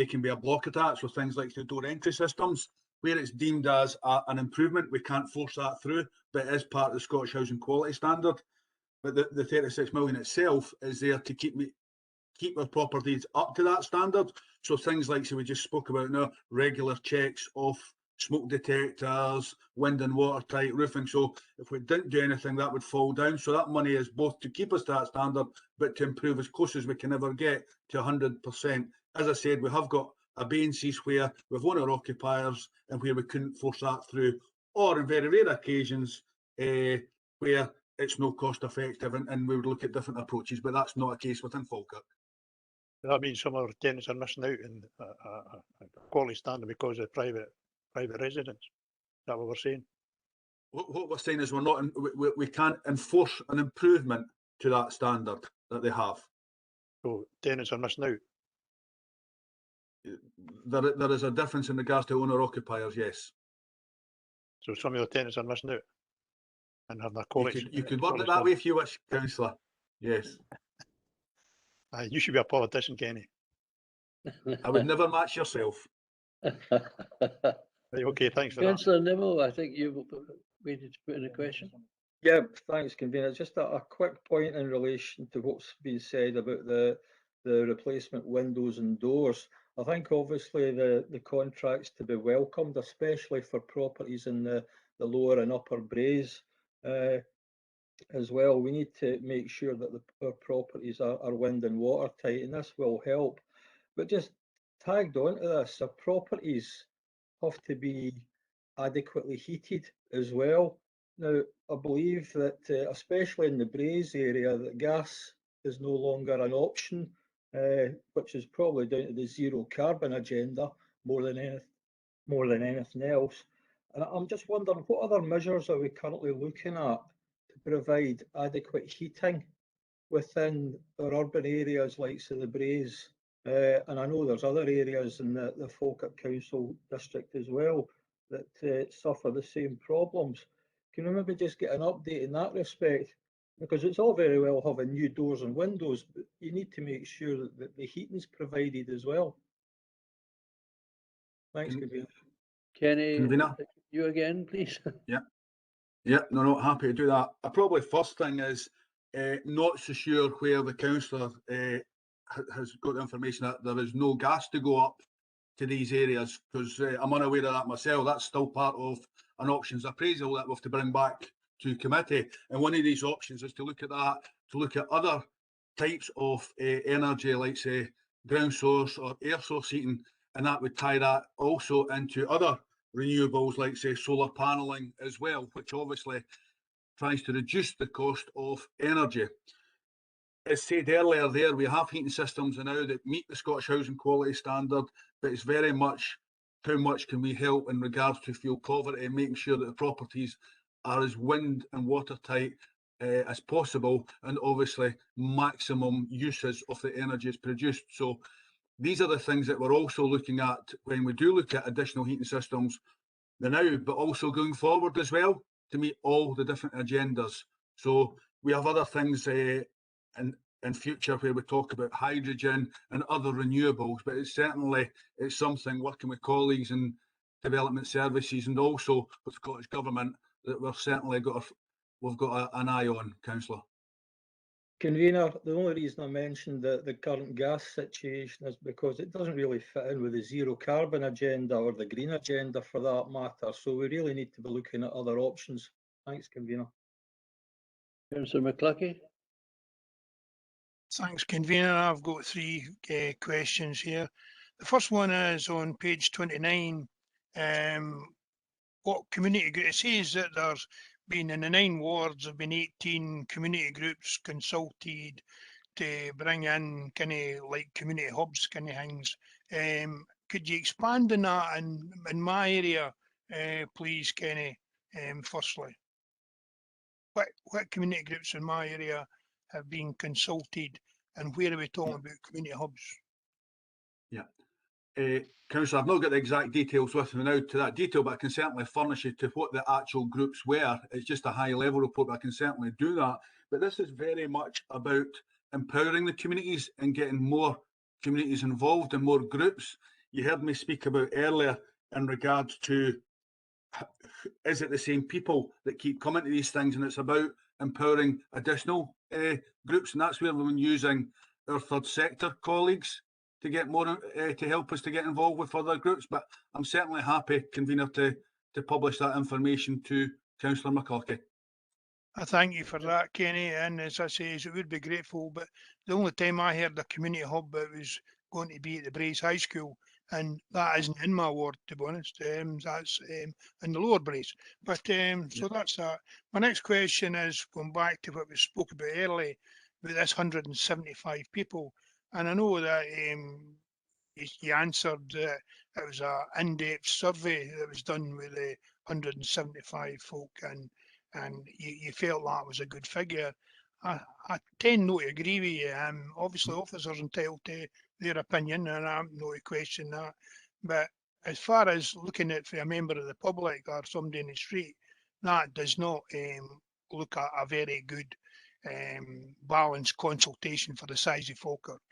[SPEAKER 5] can be a block at that. So things like the door entry systems, where it's deemed as an improvement, we can't force that through, but it is part of the Scottish Housing Quality Standard. But the 36 million itself is there to keep our properties up to that standard. So things like, so we just spoke about now, regular checks of smoke detectors, wind and watertight roofing. So if we didn't do anything, that would fall down. So that money is both to keep us to that standard, but to improve as close as we can ever get to 100%. As I said, we have got abayances where we've owner occupiers and where we couldn't force that through, or in very rare occasions where it's no cost effective, and we would look at different approaches, but that's not a case within Falkirk.
[SPEAKER 3] That means some of our tenants are missing out in a quality standard because of private residence. Is that what we're saying?
[SPEAKER 5] What we're saying is we can't enforce an improvement to that standard that they have.
[SPEAKER 3] So tenants are missing out.
[SPEAKER 5] There is a difference in regards to owner occupiers, yes.
[SPEAKER 3] So some of the tenants are missing out and have their quality.
[SPEAKER 5] You could word it that way if you wish, Councillor. Yes.
[SPEAKER 3] You should be a politician, Kenny.
[SPEAKER 5] I would never match yourself.
[SPEAKER 3] Right, okay, thanks for
[SPEAKER 1] Councillor Nimmo, I think you waited to put in a question.
[SPEAKER 11] Yeah, thanks, Convener. Just a quick point in relation to what's been said about the replacement windows and doors. I think obviously the contracts to be welcomed, especially for properties in the lower and upper Braes as well. We need to make sure that our properties are wind and watertight, and this will help. But just tagged onto this, our properties have to be adequately heated as well. Now, I believe that, especially in the Braes area, that gas is no longer an option, which is probably down to the zero carbon agenda more than anything else. And I'm just wondering, what other measures are we currently looking at to provide adequate heating within our urban areas like the Braes? And I know there's other areas in the Falkirk Council district as well that suffer the same problems. Can we maybe just get an update in that respect? Because it's all very well having new doors and windows, but you need to make sure that the heating's provided as well. Thanks,
[SPEAKER 5] Can-
[SPEAKER 11] Convener.
[SPEAKER 1] Kenny,
[SPEAKER 5] Convener?
[SPEAKER 1] you again, please.
[SPEAKER 5] Yeah, no, happy to do that. Probably first thing is not so sure where the councillor has got the information that there is no gas to go up to these areas, because I'm unaware of that myself. That's still part of an options appraisal that we have to bring back to committee. And one of these options is to look at that, to look at other types of energy, like say ground source or air source heating, and that would tie that also into other renewables, like say solar paneling as well, which obviously tries to reduce the cost of energy. As said earlier there, we have heating systems now that meet the Scottish Housing Quality Standard, but it's very much how much can we help in regards to fuel poverty and making sure that the properties are as wind and watertight as possible, and obviously maximum uses of the energy is produced. So these are the things that we're also looking at when we do look at additional heating systems now, but also going forward as well, to meet all the different agendas. So we have other things in future where we talk about hydrogen and other renewables, but it's something working with colleagues in development services and also with Scottish Government that we've got an eye on, Councillor.
[SPEAKER 11] Convener, the only reason I mentioned the current gas situation is because it doesn't really fit in with the zero carbon agenda or the green agenda for that matter. So we really need to be looking at other options. Thanks, Convener.
[SPEAKER 1] Councillor McCluskey.
[SPEAKER 3] Thanks, Convener. I've got three questions here. The first one is on page 29. What community group? It says that there's been in the 9 wards, there have been 18 community groups consulted to bring in kind of like community hubs kind of things. Could you expand on that in my area, please, Kenny? Firstly, what community groups in my area have been consulted, and where are we talking about community hubs?
[SPEAKER 5] Yeah. Councillor, I've not got the exact details with me now to that detail, but I can certainly furnish you to what the actual groups were. It's just a high level report, but I can certainly do that. But this is very much about empowering the communities and getting more communities involved and more groups. You heard me speak about earlier in regards to, is it the same people that keep coming to these things, and it's about empowering additional groups, and that's where we've been using our third sector colleagues to get more to help us to get involved with other groups. But I'm certainly happy, Convener, to publish that information to Councillor McCluskey.
[SPEAKER 3] I thank you for that, Kenny. And as I say, it would be grateful. But the only time I heard a community hub, it was going to be at the Braes High School, and that isn't in my ward, to be honest. That's in the Lower Braes. But so that's that. My next question is going back to what we spoke about earlier, about this 175 people. And I know that you answered that it was an in-depth survey that was done with the 175 folk, and you felt that was a good figure. I tend not to agree with you. Obviously, officers are entitled to their opinion, and I'm not to question that. But as far as looking at for a member of the public or somebody in the street, that does not look at a very good balanced consultation for the size of Falkirk.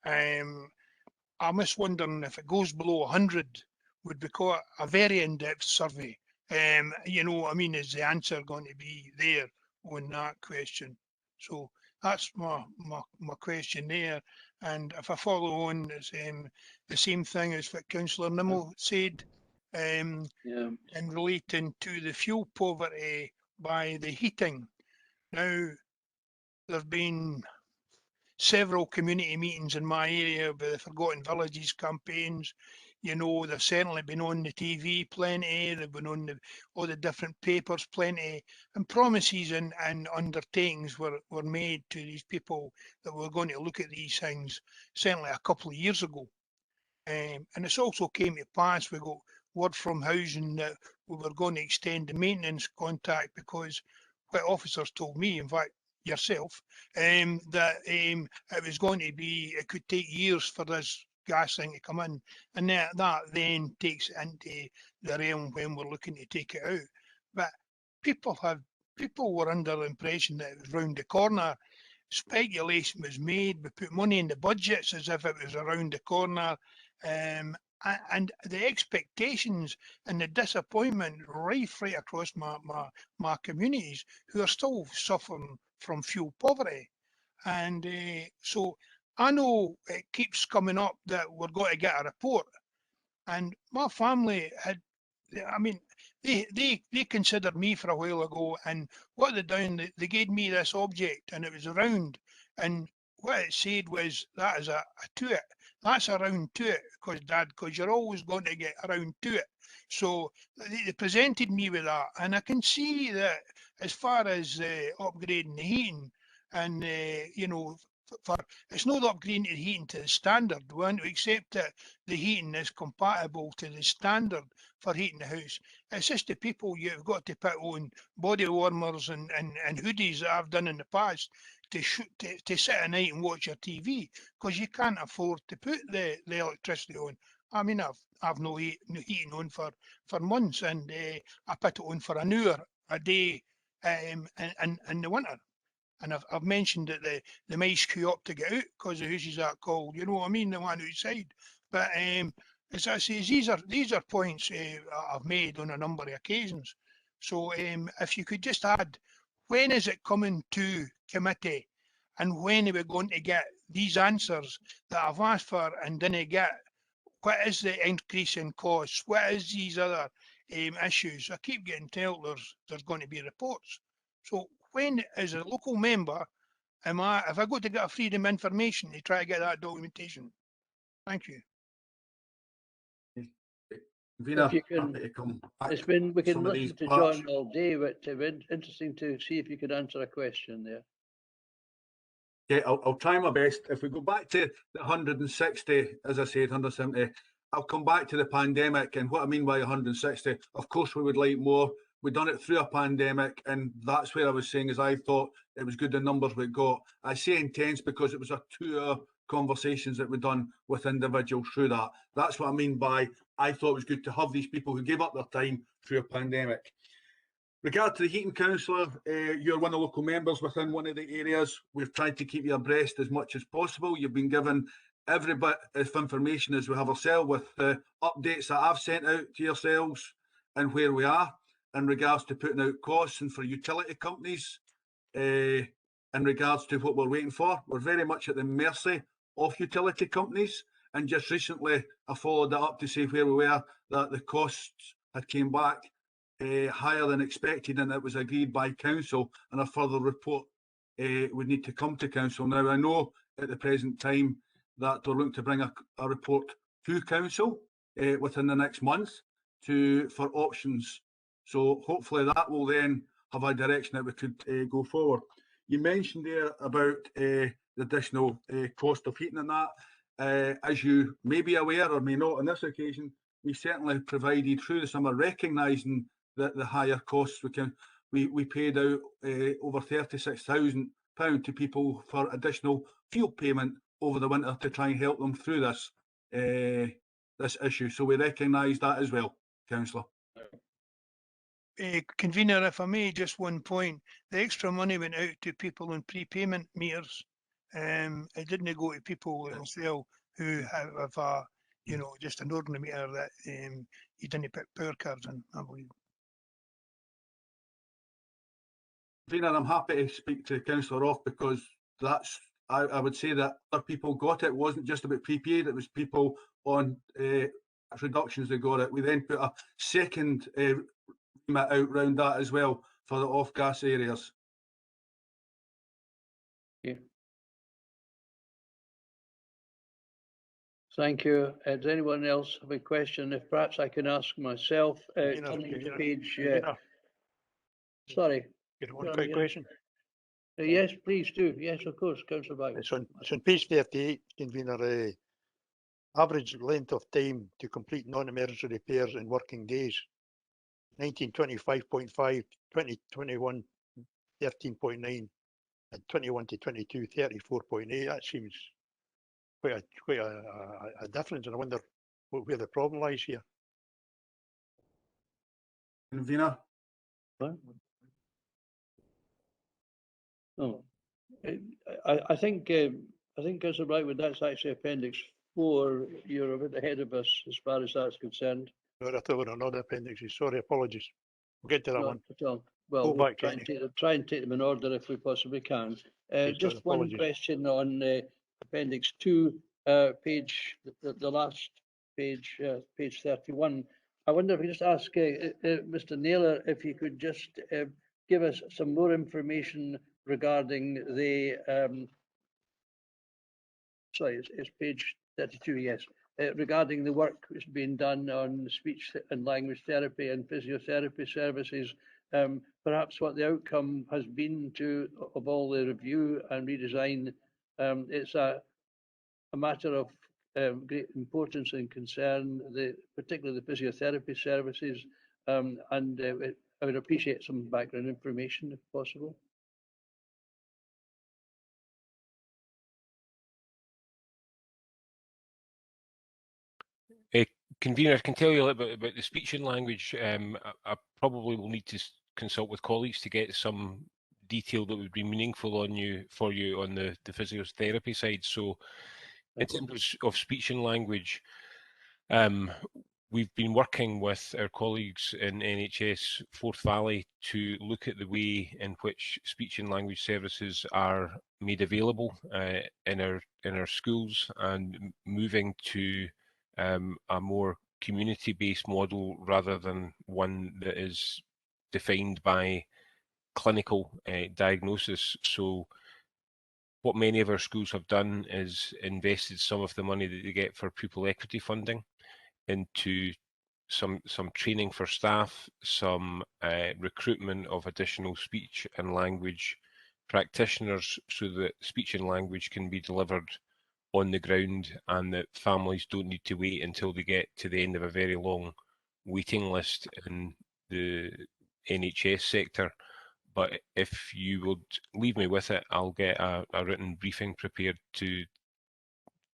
[SPEAKER 3] I'm just wondering if it goes below 100, would be quite a very in-depth survey. You know what I mean? Is the answer going to be there on that question? So that's my question there. And if I follow on, it's the same thing as what Councillor Nimmo said, in relating to the fuel poverty by the heating. Now, there have been several community meetings in my area with the Forgotten Villages campaigns. You know, they've certainly been on the TV plenty, they've been on all the different papers plenty, and promises and undertakings were made to these people that were going to look at these things, certainly a couple of years ago. And it's also came to pass, we got word from housing that we were going to extend the maintenance contract, because what officers told me, in fact, yourself, that it was going to be, it could take years for this gas thing to come in, and that then takes it into the realm when we're looking to take it out. But people were under the impression that it was round the corner. Speculation was made, we put money in the budgets as if it was around the corner, and the expectations and the disappointment rife right across my communities who are still suffering from fuel poverty. And so I know it keeps coming up that we're going to get a report. And my family had, I mean, they considered me for a while ago, and what they done, they gave me this object, and it was round, and what it said was that is a to it. That's around to it, because you're always going to get around to it. So they presented me with that, and I can see that as far as upgrading the heating, and you know, for it's not upgrading the heating to the standard. We want to accept that the heating is compatible to the standard for heating the house. It's just the people you've got to put on body warmers and hoodies that I've done in the past to sit at night and watch your TV, because you can't afford to put the electricity on. I mean, I've no heating on for months, and I put it on for an hour a day in the winter. And I've mentioned that the mice queue up to get out because the house is that cold. You know what I mean? The one outside. But as I say, these are points I've made on a number of occasions. So if you could just add, when is it coming to committee, and when are we going to get these answers that I've asked for and didn't get? What is the increase in costs? What is these other issues? I keep getting told there's going to be reports. So when, as a local member, if I go to get a freedom of information to try to get that documentation? Thank you.
[SPEAKER 5] Vina,
[SPEAKER 1] If you can,
[SPEAKER 5] happy to come back.
[SPEAKER 1] it's been, we can
[SPEAKER 5] some of
[SPEAKER 1] listen
[SPEAKER 5] these
[SPEAKER 1] to
[SPEAKER 5] parts.
[SPEAKER 1] John all day, but it'd be interesting to see if you could answer a question there.
[SPEAKER 5] Yeah, I'll try my best. If we go back to the 160, as I said, 170, I'll come back to the pandemic and what I mean by 160. Of course, we would like more. We've done it through a pandemic, and that's where I was saying is I thought it was good the numbers we got. I say intense because it was a 2-hour conversations that we've done with individuals through that. That's what I mean by I thought it was good to have these people who gave up their time through a pandemic. Regard to the heating councillor, you're one of the local members within one of the areas. We've tried to keep you abreast as much as possible. You've been given every bit of information as we have ourselves with the updates that I've sent out to yourselves and where we are in regards to putting out costs and for utility companies in regards to what we're waiting for. We're very much at the mercy of utility companies, and just recently I followed that up to see where we were, that the costs had came back higher than expected, and it was agreed by council, and a further report would need to come to council. Now I know at the present time that they're looking to bring a report to council within the next month for options. So hopefully that will then have a direction that we could go forward. You mentioned there about the additional cost of heating and that. As you may be aware or may not on this occasion, we certainly provided through the summer, recognising that the higher costs we paid out over £36,000 to people for additional fuel payment over the winter to try and help them through this issue. So we recognise that as well, Councillor.
[SPEAKER 3] Convener, if I may, just one point. The extra money went out to people on prepayment meters. It didn't go to people like myself who have a, just an ordinary meter that you didn't put power cards in, I believe.
[SPEAKER 5] Vina, I'm happy to speak to Councillor Off because that's, I would say that other people got it. It wasn't just about prepaid, it was people on reductions that got it. We then put a second remit out round that as well for the off-gas areas.
[SPEAKER 1] Okay. Thank you. Does anyone else have a question? If perhaps I can ask myself, turning to page... Sorry.
[SPEAKER 12] Get one quick question.
[SPEAKER 1] Yes, please do. Yes, of course, Councillor Back.
[SPEAKER 12] It's on page 38, Convener. Average length of time to complete non-emergency repairs in working days. 1925.5, 2021 13.9, and 21 to 22 34.8. That seems quite a difference, and I wonder where the problem lies here.
[SPEAKER 5] Vina?
[SPEAKER 1] Oh, I think Councillor Blackwood, that's actually Appendix 4, you're a bit ahead of us as far as that's concerned.
[SPEAKER 12] Right, I thought we were on other appendices. Sorry, apologies. We'll get to that
[SPEAKER 1] Not
[SPEAKER 12] one.
[SPEAKER 1] at all. Well,
[SPEAKER 12] Go
[SPEAKER 1] we'll
[SPEAKER 12] back,
[SPEAKER 1] try and,
[SPEAKER 12] Kenny.
[SPEAKER 1] try and take them in order if we possibly can.
[SPEAKER 12] Okay, sorry,
[SPEAKER 1] Just one
[SPEAKER 12] apologies.
[SPEAKER 1] question on Appendix 2, page, the last page, page 31. I wonder if we just ask Mr. Naylor if he could just give us some more information regarding the, sorry, it's page 32, yes, regarding the work that's being done on speech and language therapy and physiotherapy services, perhaps what the outcome has been of all the review and redesign. It's a matter of great importance and concern, particularly the physiotherapy services, and I would appreciate some background information if possible.
[SPEAKER 4] Convener, I can tell you a little bit about the speech and language. I probably will need to consult with colleagues to get some detail that would be meaningful for you on the physiotherapy side. So in terms of speech and language, we've been working with our colleagues in NHS Forth Valley to look at the way in which speech and language services are made available in our schools, and moving to a more community-based model rather than one that is defined by clinical diagnosis. So what many of our schools have done is invested some of the money that they get for pupil equity funding into some training for staff, some recruitment of additional speech and language practitioners, so that speech and language can be delivered on the ground and that families don't need to wait until they get to the end of a very long waiting list in the NHS sector. But if you would leave me with it, I'll get a written briefing prepared to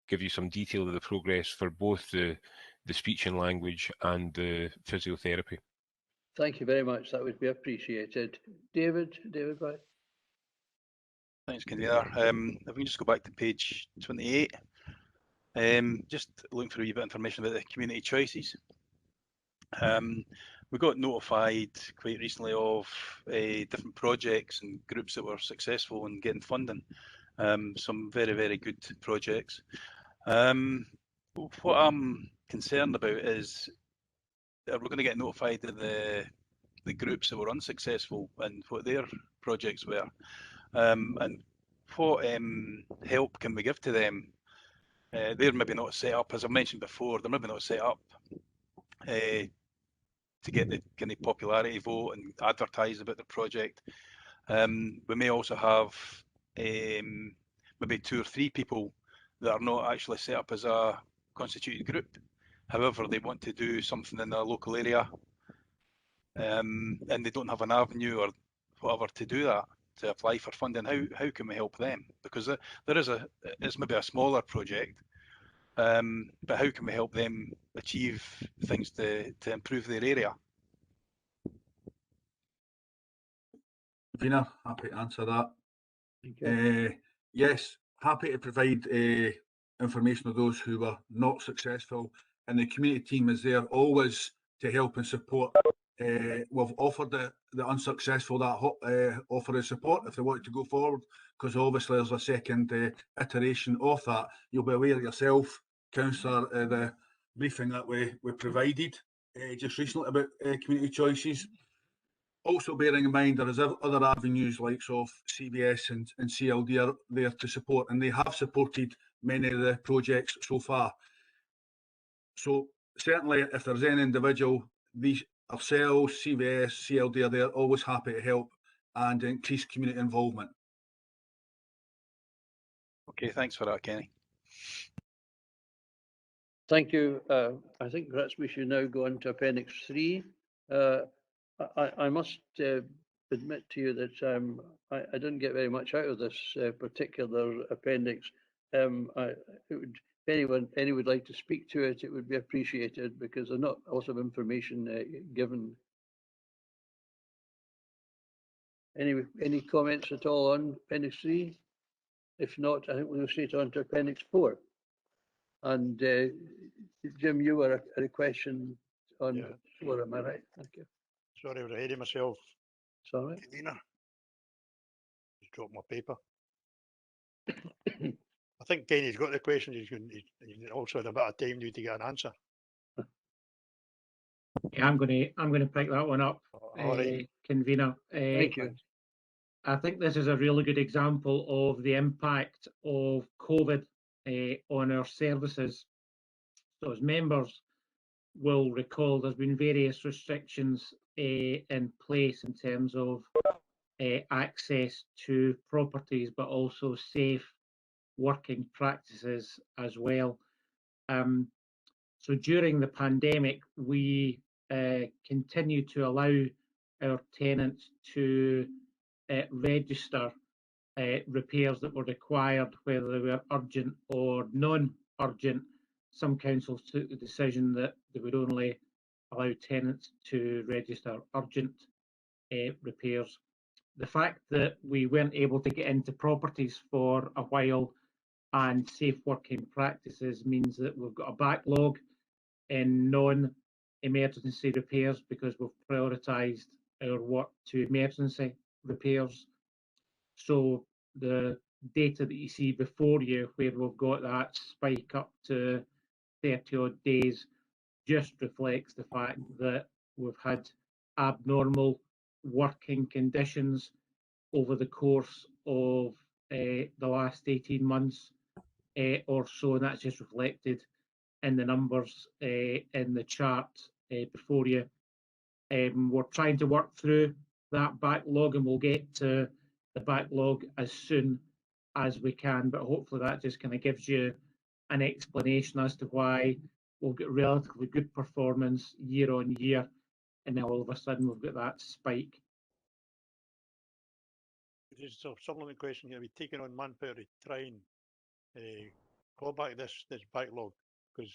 [SPEAKER 4] give you some detail of the progress for both the speech and language and the physiotherapy.
[SPEAKER 1] Thank you very much. That would be appreciated. David White.
[SPEAKER 7] Thanks, Convener. If we can just go back to page 28, just looking for a wee bit of information about the community choices. We got notified quite recently of different projects and groups that were successful in getting funding. Some very, very good projects. What I'm concerned about is we're going to get notified of the groups that were unsuccessful and what their projects were, and what help can we give to them. They're maybe not set up, as I mentioned before, they're maybe not set up to get the kind of popularity vote and advertise about the project. We may also have maybe 2 or 3 people that are not actually set up as a constituted group. However, they want to do something in their local area, and they don't have an avenue or whatever to do that, to apply for funding. How can we help them? Because it's maybe a smaller project, but how can we help them achieve things to improve their area?
[SPEAKER 5] Vina, happy to answer that.
[SPEAKER 1] Thank you.
[SPEAKER 5] Yes, happy to provide information of those who were not successful, and the community team is there always to help and support. We've offered the unsuccessful that offer of support if they want to go forward, because obviously there's a second iteration of that. You'll be aware yourself, Councillor, the briefing that we provided just recently about community choices. Also bearing in mind there is other avenues like of CBS and CLD are there to support, and they have supported many of the projects so far. So certainly if there's any individual, these ourselves, CBS, CLD are there, always happy to help and increase community involvement.
[SPEAKER 7] Okay, thanks for that, Kenny.
[SPEAKER 1] Thank you. I think perhaps we should now go on to Appendix 3. I must admit to you that I didn't get very much out of this particular appendix. If anyone would like to speak to it, it would be appreciated, because there's not a lot of information given. Any comments at all on Appendix 3? If not, I think we'll go straight on to Appendix 4. And Jim, you were a question on
[SPEAKER 12] Yeah.
[SPEAKER 1] the floor, am I right? Thank you.
[SPEAKER 12] Sorry, I was ahead of myself.
[SPEAKER 1] Sorry.
[SPEAKER 12] Convener. Just dropped my paper. I think Kenny's got the question. He's also had a bit of time now to get an answer.
[SPEAKER 9] Yeah, I'm going to pick that one up,
[SPEAKER 12] All right.
[SPEAKER 9] Convener.
[SPEAKER 1] Thank you.
[SPEAKER 9] I think this is a really good example of the impact of COVID on our services. So as members will recall, there's been various restrictions in place in terms of access to properties, but also safe working practices as well. So during the pandemic, we continue to allow our tenants to register repairs that were required, whether they were urgent or non-urgent. Some councils took the decision that they would only allow tenants to register urgent repairs. The fact that we weren't able to get into properties for a while and safe working practices means that we've got a backlog in non-emergency repairs because we've prioritised our work to emergency repairs. So the data that you see before you, where we've got that spike up to 30 odd days, just reflects the fact that we've had abnormal working conditions over the course of the last 18 months or so, and that's just reflected in the numbers in the chart before you. We're trying to work through that backlog, and we'll get to the backlog as soon as we can, but hopefully that just kind of gives you an explanation as to why we'll get relatively good performance year on year, and then all of a sudden we've got that spike.
[SPEAKER 12] Just a supplement question here. We're taking on manpower to try and claw back this backlog, because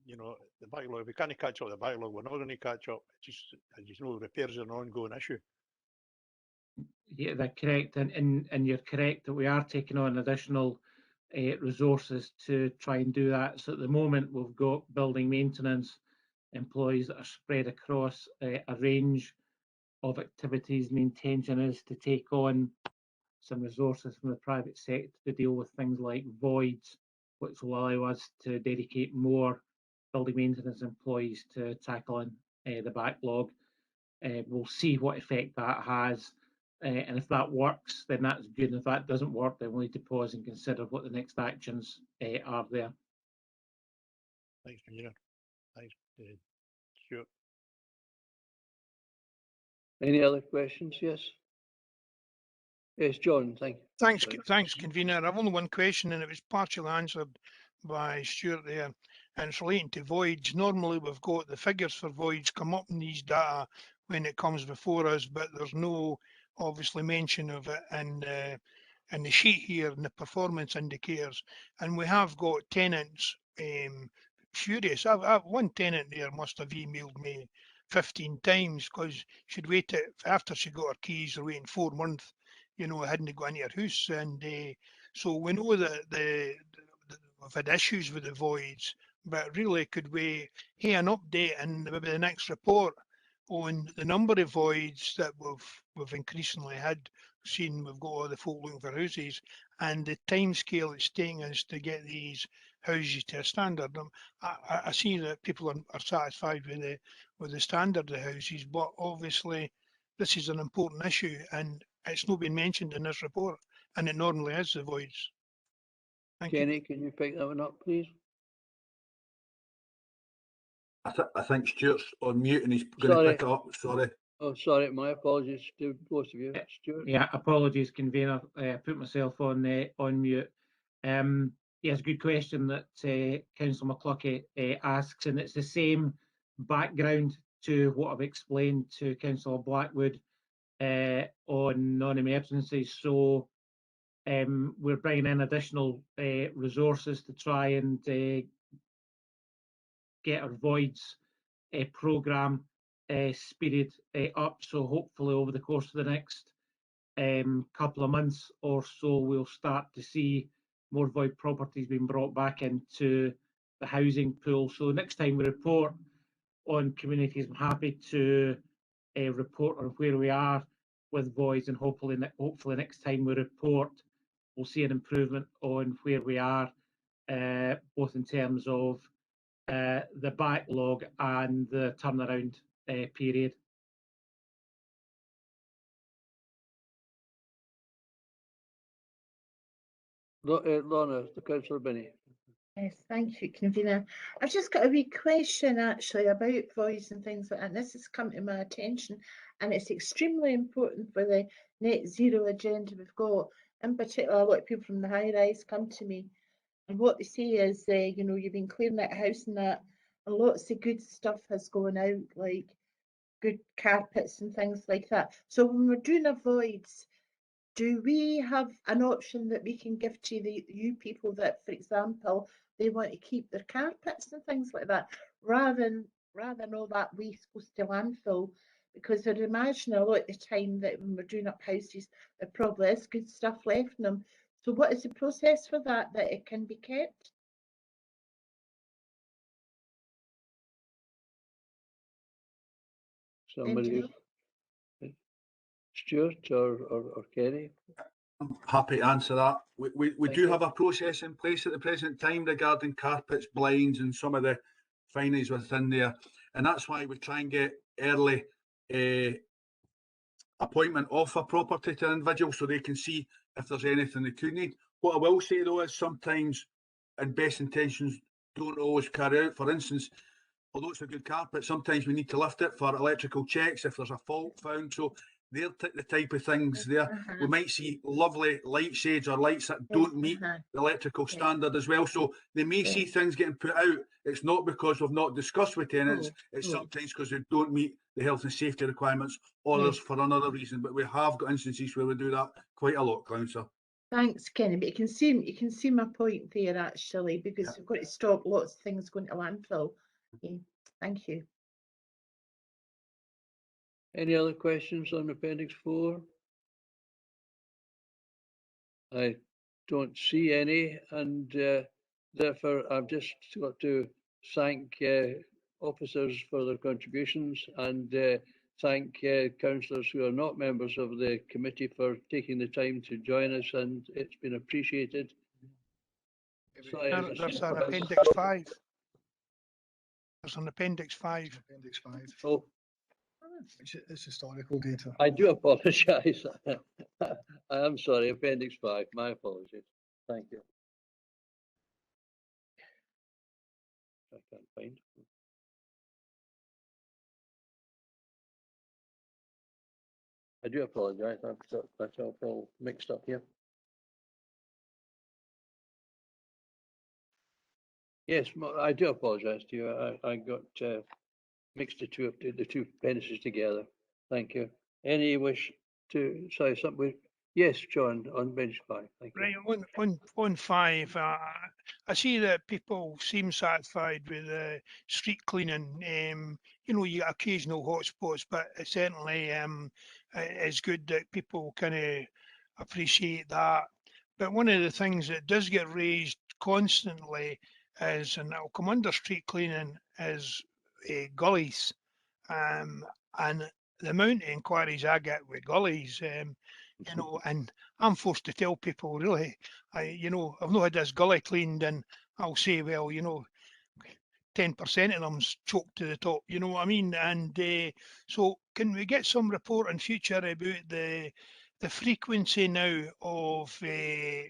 [SPEAKER 12] the backlog, if we can't catch up the backlog, we're not going to catch up. It's just, as you know, repairs are an ongoing issue.
[SPEAKER 9] Yeah, that's correct, and you're correct that we are taking on additional resources to try and do that. So at the moment, we've got building maintenance employees that are spread across a range of activities, and the intention is to take on some resources from the private sector to deal with things like voids, which will allow us to dedicate more building maintenance employees to tackling the backlog. We'll see what effect that has, and if that works, then that's good. And if that doesn't work, then we'll need to pause and consider what the next actions are there.
[SPEAKER 12] Thanks, Convener. Thanks, Stuart.
[SPEAKER 1] Any other questions? Yes. Yes, John, thank you.
[SPEAKER 3] Thanks, Convener. I've only one question, and it was partially answered by Stuart there, and it's relating to voids. Normally, we've got the figures for voids come up in these data when it comes before us, but there's no obviously mention of it in the sheet here in the performance indicators. And we have got tenants furious. One tenant there must have emailed me 15 times because she'd waited after she got her keys, or waiting 4 months. Hadn't got into her house, and so we know that we've had issues with the voids, but really could we hear an update and maybe the next report on the number of voids that we've increasingly had seen? We've got all the folk looking for houses, and the time scale it's taking us to get these houses to a standard. I see that people are satisfied with the standard of the houses, but obviously this is an important issue, and it's not been mentioned in this report, and it normally is, the voids. Thank you.
[SPEAKER 1] Kenny, can you pick that one up, please?
[SPEAKER 5] I think Stuart's on mute and he's going to pick it up. Sorry.
[SPEAKER 1] Oh, sorry. My apologies to both of you. Stuart?
[SPEAKER 9] Yeah, apologies, Convener. I put myself on mute. Yes, good question that Councillor McCluckie asks, and it's the same background to what I've explained to Councillor Blackwood on non-emergencies. So we're bringing in additional resources to try and get our voids programme speeded up. So hopefully over the course of the next couple of months or so, we'll start to see more void properties being brought back into housing pool. So next time we report on communities, I'm happy to report on where we are with voids, and hopefully next time we report, we'll see an improvement on where we are, both in terms of the backlog and the turnaround period.
[SPEAKER 1] Lorna, the Councillor Binney.
[SPEAKER 6] Yes, thank you, convener. I've just got a wee question actually about voids and things like that. And this has come to my attention, and it's extremely important for the net zero agenda we've got. In particular, a lot of people from the high rise come to me, and what they say is, you know, you've been clearing that house and that, and lots of good stuff has gone out, like good carpets and things like that. So when we're doing our voids, do we have an option that we can give to you people that, for example, they want to keep their carpets and things like that, rather than all that waste goes to landfill? Because I'd imagine a lot of the time that when we're doing up houses, there probably is good stuff left in them. So what is the process for that it can be kept?
[SPEAKER 1] Somebody, Stuart or Kenny?
[SPEAKER 5] I'm happy to answer that. We
[SPEAKER 1] Thank
[SPEAKER 5] do
[SPEAKER 1] you.
[SPEAKER 5] have a process in place at the present time regarding carpets, blinds and some of the finies within there. And that's why we try and get early appointment of a property to an individual so they can see if there's anything they could need. What I will say though is sometimes, and best intentions don't always carry out. For instance, although it's a good carpet, sometimes we need to lift it for electrical checks if there's a fault found. So they're the type of things there. We might see lovely light shades or lights that don't meet the electrical standard as well. So they may see things getting put out. It's not because we've not discussed with tenants. It's sometimes because they don't meet the health and safety requirements, or there's for another reason. But we have got instances where we do that quite a lot, Councillor.
[SPEAKER 6] Thanks, Kenny. But you can see my point there actually, because we've got to stop lots of things going to landfill. Okay. Thank you.
[SPEAKER 1] Any other questions on Appendix 4? I don't see any, and therefore I've just got to thank officers for their contributions, and thank councillors who are not members of the committee for taking the time to join us, and it's been appreciated.
[SPEAKER 3] There's an Appendix 5. There's an Appendix 5.
[SPEAKER 2] Appendix 5.
[SPEAKER 1] Oh,
[SPEAKER 2] It's historical data.
[SPEAKER 1] I do apologise. I am sorry, Appendix 5. My apologies. Thank you. I can't find it. I do apologise. I've got myself all mixed up here. Yes, I do apologise to you. I got mixed the two appendices together. Thank you. Any wish to say something? Yes, John, on bench 5. Thank you.
[SPEAKER 3] Right, on 5, I see that people seem satisfied with street cleaning. You know, you get occasional hotspots, but it certainly is good that people kind of appreciate that. But one of the things that does get raised constantly is, and it'll come under street cleaning, is gullies. And the amount of inquiries I get with gullies, you know, and I'm forced to tell people, really, you know, I've not had this gully cleaned, and I'll say, well, you know, 10% of them's choked to the top, you know what I mean? And so can we get some report in future about the frequency now of the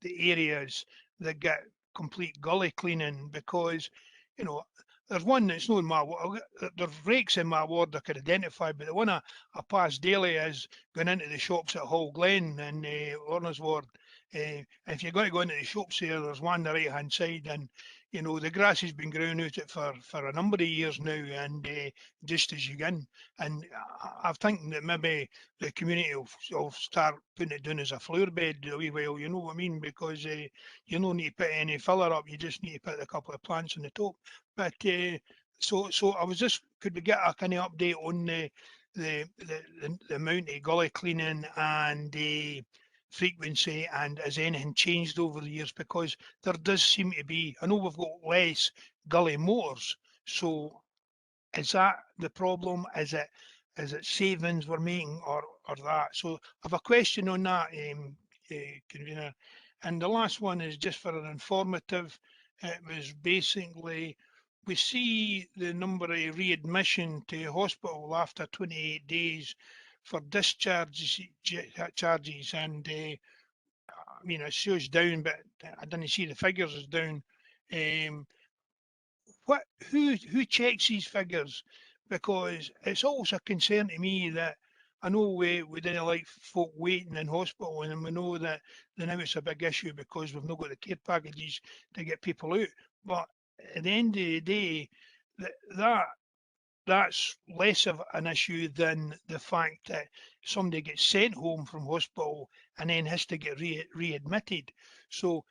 [SPEAKER 3] areas that get complete gully cleaning? Because, you know, there's one that's not in my ward. There's rakes in my ward I could identify, but the one I pass daily is going into the shops at Hall Glen and Lorna's ward. If you're going to go into the shops here, there's one on the right hand side, and you know the grass has been growing out it for a number of years now, and just as you get in, and I'm thinking that maybe the community will start putting it down as a flower bed a wee while, you know what I mean? Because you don't need to put any filler up, you just need to put a couple of plants on the top. But so I was just, could we get a kind of update on the amount of gully cleaning and the frequency, and has anything changed over the years? Because there does seem to be, I know we've got less gully motors, so is that the problem? Is it savings we're making, or that? So I've a question on that, convener. And the last one is just for an informative. It was basically, we see the number of readmission to hospital after 28 days for discharges, charges, and I mean, it shows down, but I didn't see the figures as down. Who checks these figures? Because it's always a concern to me that I know we didn't like folk waiting in hospital, and we know that now it's a big issue because we've not got the care packages to get people out. But at the end of the day, that's less of an issue than the fact that somebody gets sent home from hospital and then has to get readmitted. So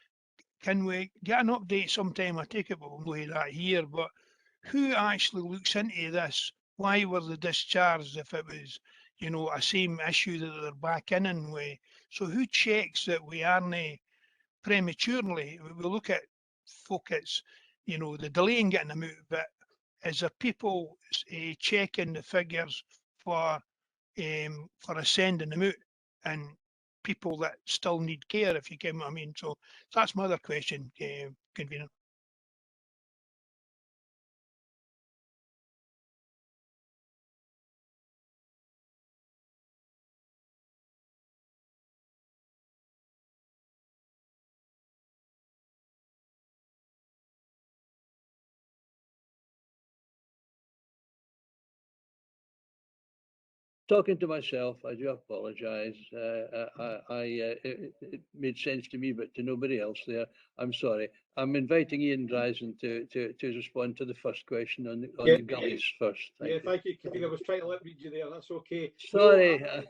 [SPEAKER 3] can we get an update sometime? I take it we'll know that here, but who actually looks into this? Why were they discharged if it was, you know, a same issue that they're back in with? So who checks that we aren't prematurely? We look at folk, it's, you know, the delay in getting them out, but is there people checking the figures for sending them out, and people that still need care, if you get what I mean? So that's my other question, convener.
[SPEAKER 1] Talking to myself, I do apologise. It made sense to me, but to nobody else there. I'm sorry. I'm inviting Ian Dryson to respond to the first question on the gullies first.
[SPEAKER 8] Thank you, Convener. I was trying to lip read you there. That's okay.
[SPEAKER 1] Sorry.
[SPEAKER 8] No,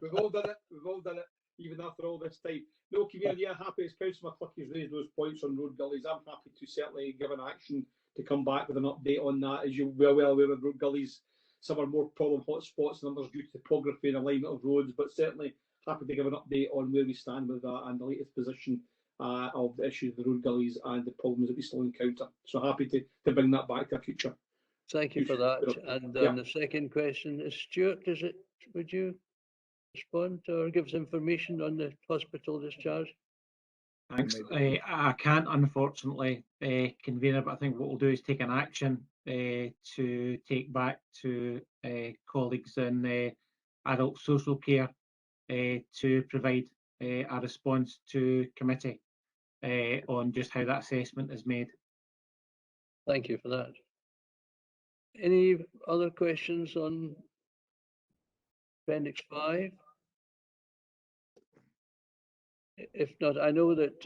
[SPEAKER 8] we've all done it. We've all done it, even after all this time. No, Convener, yeah, happy as Councillor McClucky's raised those points on road gullies. I'm happy to certainly give an action to come back with an update on that. As you're well aware with road gullies, some are more problem hotspots than others due to topography and alignment of roads, but certainly happy to give an update on where we stand with that and the latest position of the issues of the road gullies and the problems that we still encounter. So happy to bring that back to a future.
[SPEAKER 1] Thank you for that. And on the second question, Stuart, would you respond or give us information on the hospital discharge?
[SPEAKER 9] Thanks. I can't, unfortunately, convener, but I think what we'll do is take an action to take back to colleagues in adult social care to provide a response to committee on just how that assessment is made.
[SPEAKER 1] Thank you for that. Any other questions on Appendix 5? If not, I know that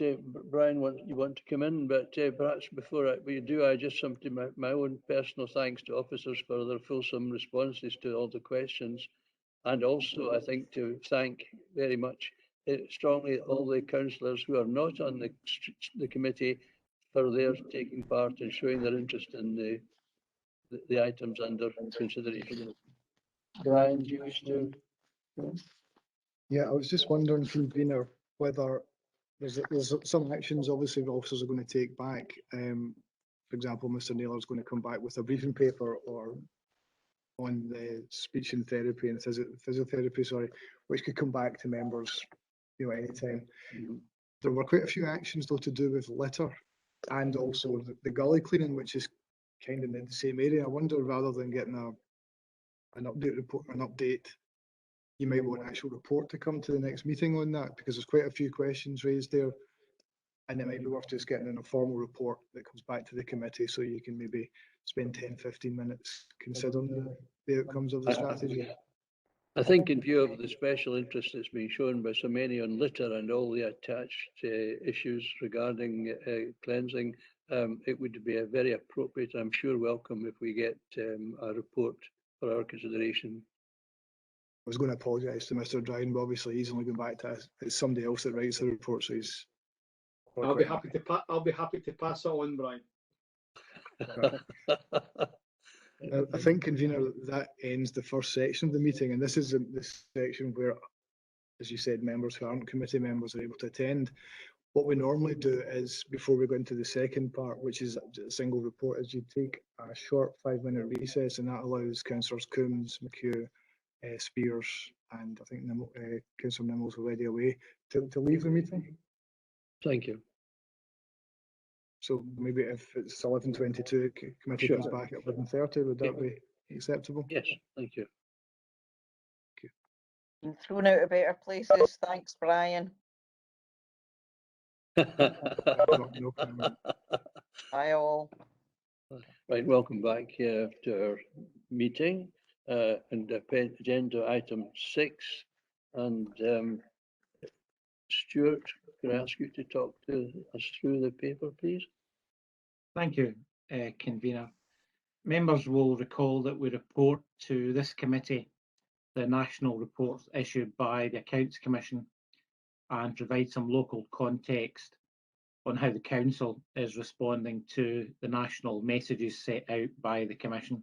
[SPEAKER 1] Brian, you want to come in, but perhaps before we do, I just something my own personal thanks to officers for their fulsome responses to all the questions, and also I think to thank very much strongly all the councillors who are not on the committee for their taking part and showing their interest in the items under consideration. Brian, do you wish to?
[SPEAKER 2] Yeah, I was just wondering, convener, whether there's some actions obviously the officers are going to take back. For example, Mr. Naylor's going to come back with a briefing paper or on the speech and therapy and physiotherapy, sorry, which could come back to members, you know, anytime. There were quite a few actions though to do with litter and also the gully cleaning, which is kind of in the same area. I wonder, rather than getting an update report, an update, you might want an actual report to come to the next meeting on that, because there's quite a few questions raised there, and it might be worth just getting in a formal report that comes back to the committee, so you can maybe spend 10-15 minutes considering the outcomes of the strategy.
[SPEAKER 1] I think in view of the special interest that's been shown by so many on litter and all the attached issues regarding cleansing, it would be a very appropriate, I'm sure, welcome if we get a report for our consideration.
[SPEAKER 2] I was going to apologise to Mr. Dryden, but obviously he's only going back to us. It's somebody else that writes the report, so he's.
[SPEAKER 8] I'll be happy to pass it on, Brian.
[SPEAKER 2] I think, convener, that ends the first section of the meeting, and this is the section where as you said, members who aren't committee members are able to attend. What we normally do is, before we go into the second part, which is a single report, is you take a short 5-minute recess, and that allows Councillors Coombs, McHugh, Spears, and I think Councillor Nimmell's already away, to leave the meeting.
[SPEAKER 1] Thank you.
[SPEAKER 2] So maybe if it's 11:22, committee
[SPEAKER 1] Sure.
[SPEAKER 2] comes back at 11:30, would that be acceptable?
[SPEAKER 1] Yes, thank you.
[SPEAKER 13] Been thrown out of better places. Thanks, Brian.
[SPEAKER 2] No comment.
[SPEAKER 13] Bye all.
[SPEAKER 1] Right, welcome back to our meeting and agenda item 6. And Stuart, can I ask you to talk to us through the paper, please?
[SPEAKER 9] Thank you, Convener. Members will recall that we report to this committee the national reports issued by the Accounts Commission and provide some local context on how the Council is responding to the national messages set out by the Commission.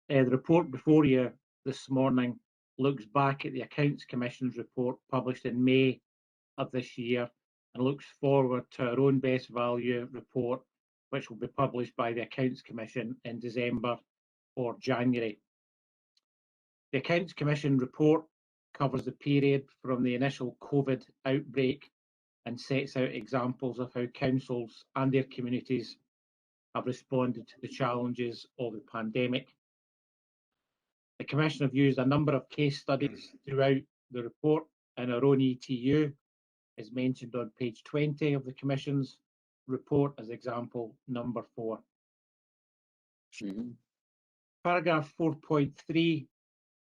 [SPEAKER 9] The report before you this morning looks back at the Accounts Commission's report published in May of this year and looks forward to our own best value report, which will be published by the Accounts Commission in December or January. The Accounts Commission report covers the period from the initial COVID outbreak and sets out examples of how councils and their communities have responded to the challenges of the pandemic. The Commission have used a number of case studies throughout the report, and our own ETU is mentioned on page 20 of the Commission's report as example number 4. Paragraph 4.3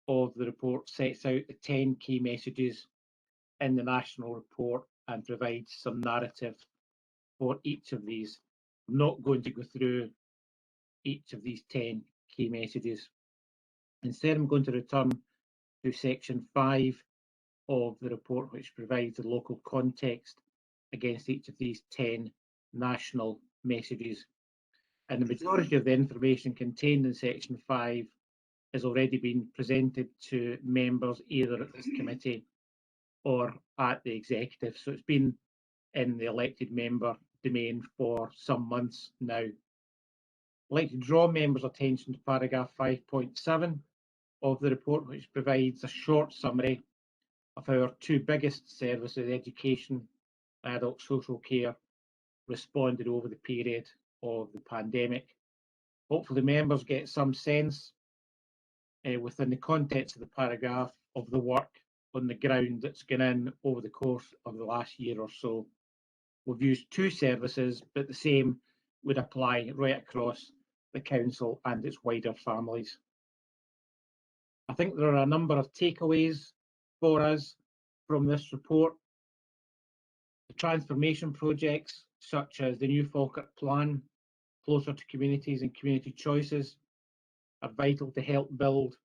[SPEAKER 9] of the report sets out the 10 key messages in the national report and provides some narrative for each of these. I'm not going to go through each of these 10 key messages. Instead, I'm going to return to section 5 of the report, which provides the local context against each of these 10 national messages. And the majority of the information contained in section 5 has already been presented to members either at this committee or at the executive. So it's been in the elected member domain for some months now. I'd like to draw members' attention to paragraph 5.7 of the report, which provides a short summary of how our two biggest services, education and adult social care, responded over the period of the pandemic. Hopefully members get some sense within the context of the paragraph of the work on the ground that's gone in over the course of the last year or so. We've used two services, but the same would apply right across the council and its wider families. I think there are a number of takeaways for us from this report. The transformation projects, such as the new Falkirk Plan, Closer to Communities and Community Choices, are vital to help build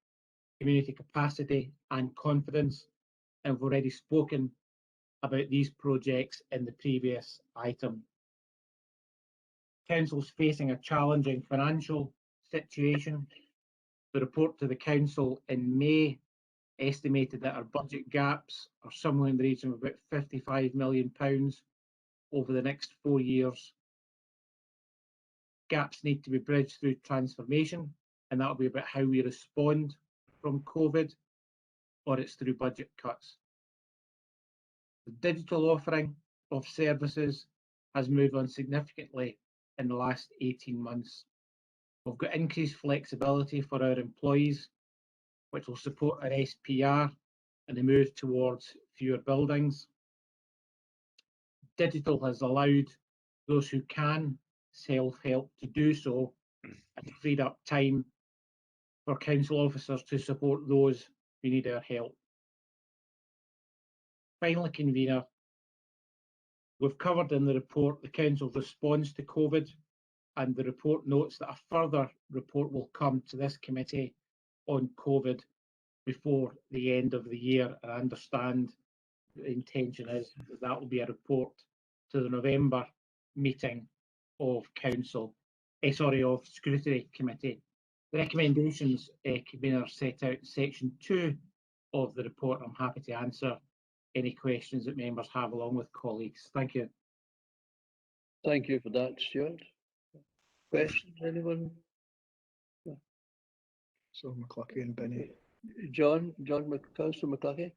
[SPEAKER 9] community capacity and confidence, and we've already spoken about these projects in the previous item. Council's facing a challenging financial situation. The report to the Council in May estimated that our budget gaps are somewhere in the region of about £55 million over the next 4 years. Gaps need to be bridged through transformation, and that'll be about how we respond from COVID, or it's through budget cuts. The digital offering of services has moved on significantly in the last 18 months. We've got increased flexibility for our employees, which will support our SPR and the move towards fewer buildings. Digital has allowed those who can self-help to do so and freed up time for council officers to support those who need our help. Finally, Convener, we've covered in the report the Council's response to COVID, and the report notes that a further report will come to this committee on COVID before the end of the year. And I understand the intention is that that will be a report to the November meeting of of Scrutiny Committee. The recommendations, Convener, set out in section 2 of the report. I'm happy to answer any questions that members have along with colleagues. Thank you.
[SPEAKER 1] Thank you for that, Stuart. Questions, anyone?
[SPEAKER 2] So McCluckie and Benny.
[SPEAKER 1] Councillor McCluckie?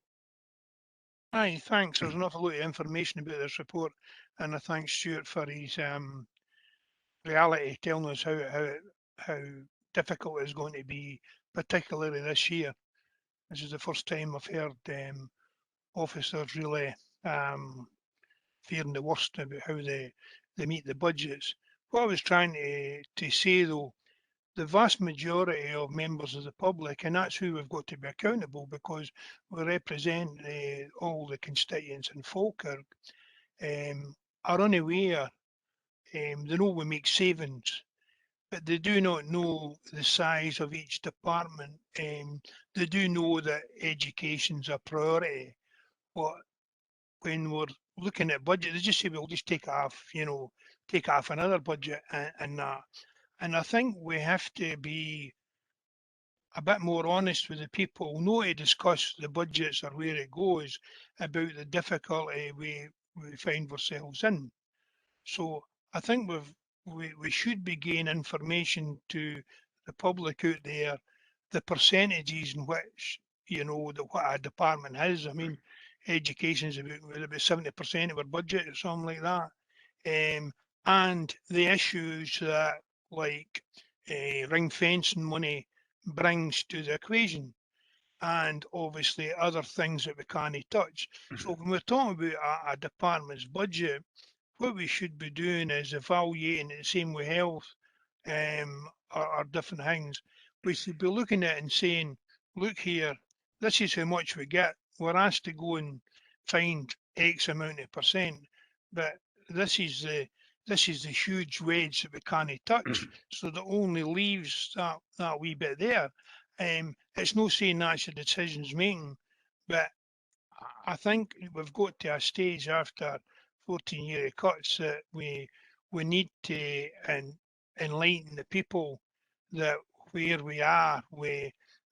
[SPEAKER 3] Aye, thanks. There's an awful lot of information about this report, and I thank Stuart for his reality, telling us how difficult it's going to be, particularly this year. This is the first time I've heard officers really fearing the worst about how they meet the budgets. What I was trying to say though, the vast majority of members of the public, and that's who we've got to be accountable, because we represent all the constituents in Falkirk, are unaware. They know we make savings, but they do not know the size of each department. They do know that education's a priority, but when we're looking at budget, they just say we'll just take it off, take it off another budget and that. And I think we have to be a bit more honest with the people, not to discuss the budgets or where it goes, about the difficulty we find ourselves in. So I think we should be gaining information to the public out there, the percentages in which, what a department has. I mean, education is about 70% of our budget or something like that. And the issues that like ring fencing money brings to the equation, and obviously other things that we can't touch. So when we're talking about a department's budget, what we should be doing is evaluating it the same with health or different things. We should be looking at it and saying, look here, this is how much we get. We're asked to go and find X amount of percent, but this is the huge wedge that we can't touch. So that only leaves that wee bit there. It's no saying that's the decisions making, but I think we've got to a stage after 14 year cuts that we need to enlighten the people that where we are,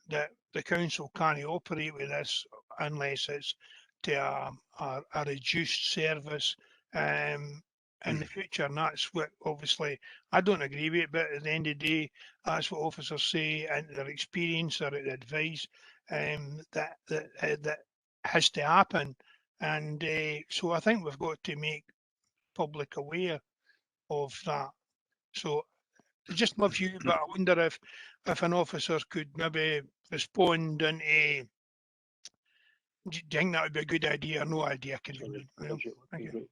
[SPEAKER 3] that the council can't operate with this unless it's to a reduced service in the future. And that's what, obviously, I don't agree with it, but at the end of the day, that's what officers say and their experience or advice that has to happen. And so I think we've got to make public aware of that. So it's just my view, but I wonder if an officer could maybe respond and do you think that would be a good idea or no idea? Thank you.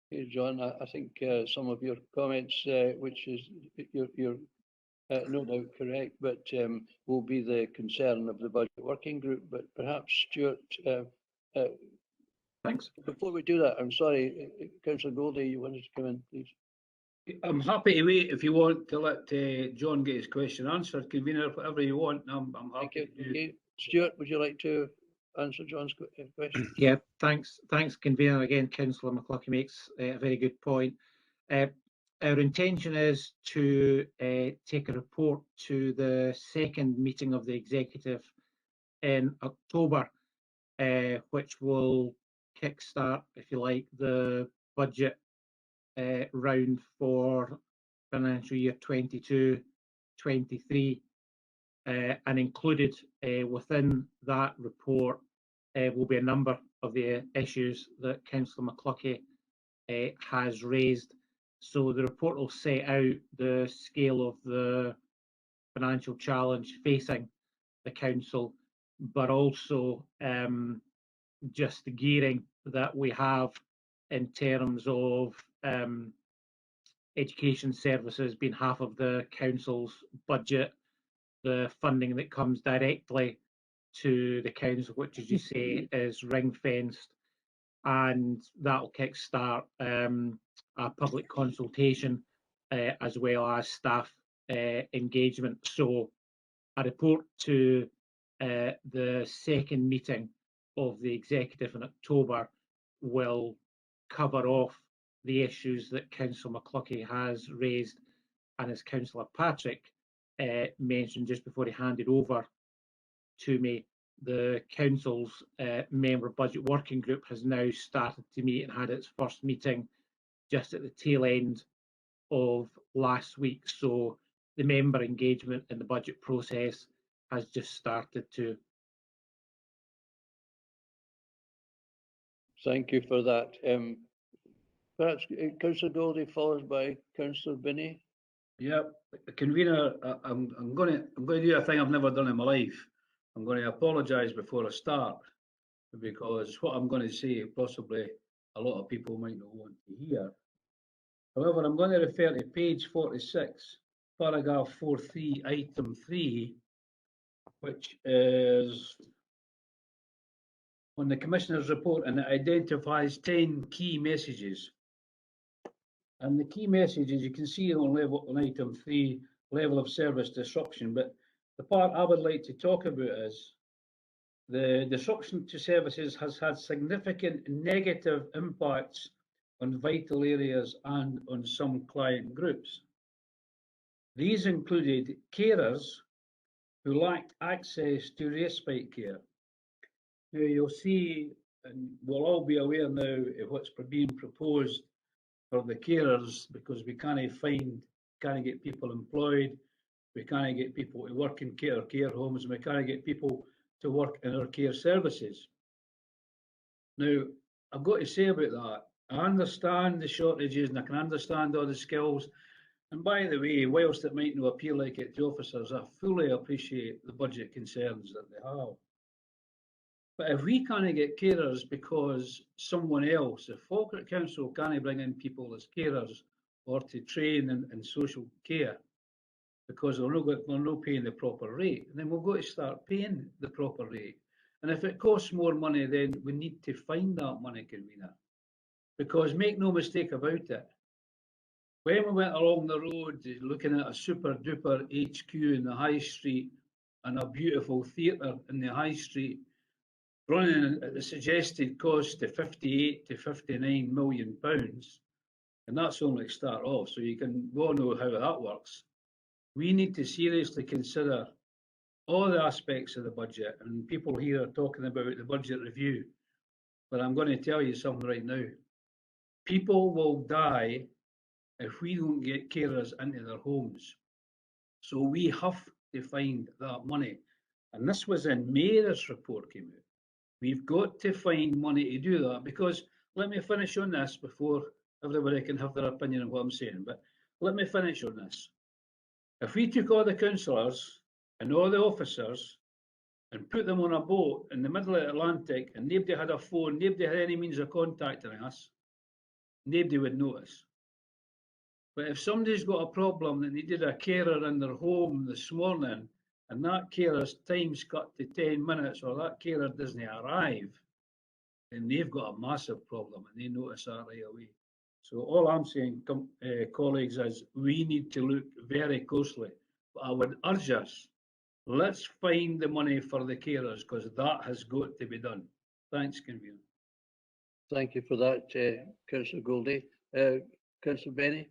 [SPEAKER 1] Hey, John, I think some of your comments, which is you're no doubt correct, but will be the concern of the budget working group. But perhaps Stuart,
[SPEAKER 9] thanks.
[SPEAKER 1] Before we do that, I'm sorry, Councillor Goldie, you wanted to come in, please.
[SPEAKER 14] I'm happy to wait if you want to let John get his question answered. Convener, whatever you want. I'm happy to do.
[SPEAKER 1] Stuart, would you like to answer John's question?
[SPEAKER 9] Yeah, thanks, Convener. Again, Councillor McCluckie makes a very good point. Our intention is to take a report to the second meeting of the executive in October, which will kickstart, if you like, the budget round for financial year 22-23, and included within that report will be a number of the issues that Councillor McCluckie has raised. So the report will set out the scale of the financial challenge facing the council, but also just the gearing that we have in terms of education services being half of the council's budget, the funding that comes directly to the council, which, as you say, is ring-fenced, and that'll kickstart a public consultation as well as staff engagement. So a report to the second meeting of the executive in October will cover off the issues that Councillor McCluckie has raised, and as Councillor Patrick mentioned just before he handed over to me, the council's member budget working group has now started to meet and had its first meeting just at the tail end of last week. So the member engagement in the budget process has just started to.
[SPEAKER 1] Thank you for that. Perhaps Councillor Goldie followed by Councillor Binney.
[SPEAKER 14] Yep, convener, I'm going to do a thing I've never done in my life. I'm going to apologise before I start, because what I'm going to say possibly a lot of people might not want to hear. However, I'm going to refer to page 46, paragraph 4.3, item 3, which is on the Commissioner's report, and it identifies 10 key messages. And the key messages you can see on item 3, level of service disruption. But the part I would like to talk about is the disruption to services has had significant negative impacts on vital areas and on some client groups. These included carers who lacked access to respite care. Now you'll see, and we'll all be aware now of what's being proposed for the carers, because we can't get people employed, we can't get people to work in care homes, and we can't get people to work in our care services. Now, I've got to say about that, I understand the shortages and I can understand all the skills. And by the way, whilst it might not appear like it to officers, I fully appreciate the budget concerns that they have. But if we can't get carers because someone else, if Falkirk Council can't bring in people as carers or to train in social care because they're not paying the proper rate, then we've got to start paying the proper rate. And if it costs more money, then we need to find that money, convener. Because make no mistake about it, when we went along the road looking at a super duper HQ in the High Street and a beautiful theatre in the High Street, running at the suggested cost of 58 to 59 million pounds, and that's only start off, so you can all know how that works. We need to seriously consider all the aspects of the budget, and people here are talking about the budget review, but I'm going to tell you something right now. People will die if we don't get carers into their homes. So we have to find that money. And this was in Mayor's report came out. We've got to find money to do that, because let me finish on this before everybody can have their opinion on what I'm saying, but let me finish on this. If we took all the councillors and all the officers and put them on a boat in the middle of the Atlantic and nobody had a phone, nobody had any means of contacting us, nobody would notice. But if somebody's got a problem that needed a carer in their home this morning, and that carer's time's cut to 10 minutes, or that carer doesn't arrive, then they've got a massive problem, and they notice that right away. So all I'm saying, colleagues, is we need to look very closely. But I would urge us, let's find the money for the carers, because that has got to be done. Thanks, convener.
[SPEAKER 1] Thank you for that, Councillor Goldie. Councillor Benny.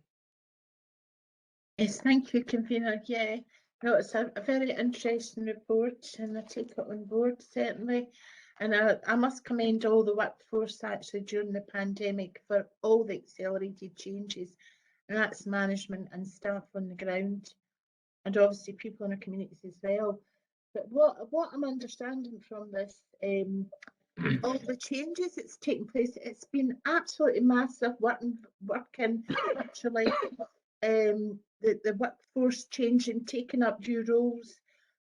[SPEAKER 6] Yes, thank you, convener. Yeah, no, it's a very interesting report, and I take it on board, certainly. And I must commend all the workforce actually during the pandemic for all the accelerated changes, and that's management and staff on the ground, and obviously people in our communities as well. But what I'm understanding from this, all the changes that's taken place, it's been absolutely massive working actually. The workforce changing, taking up new roles,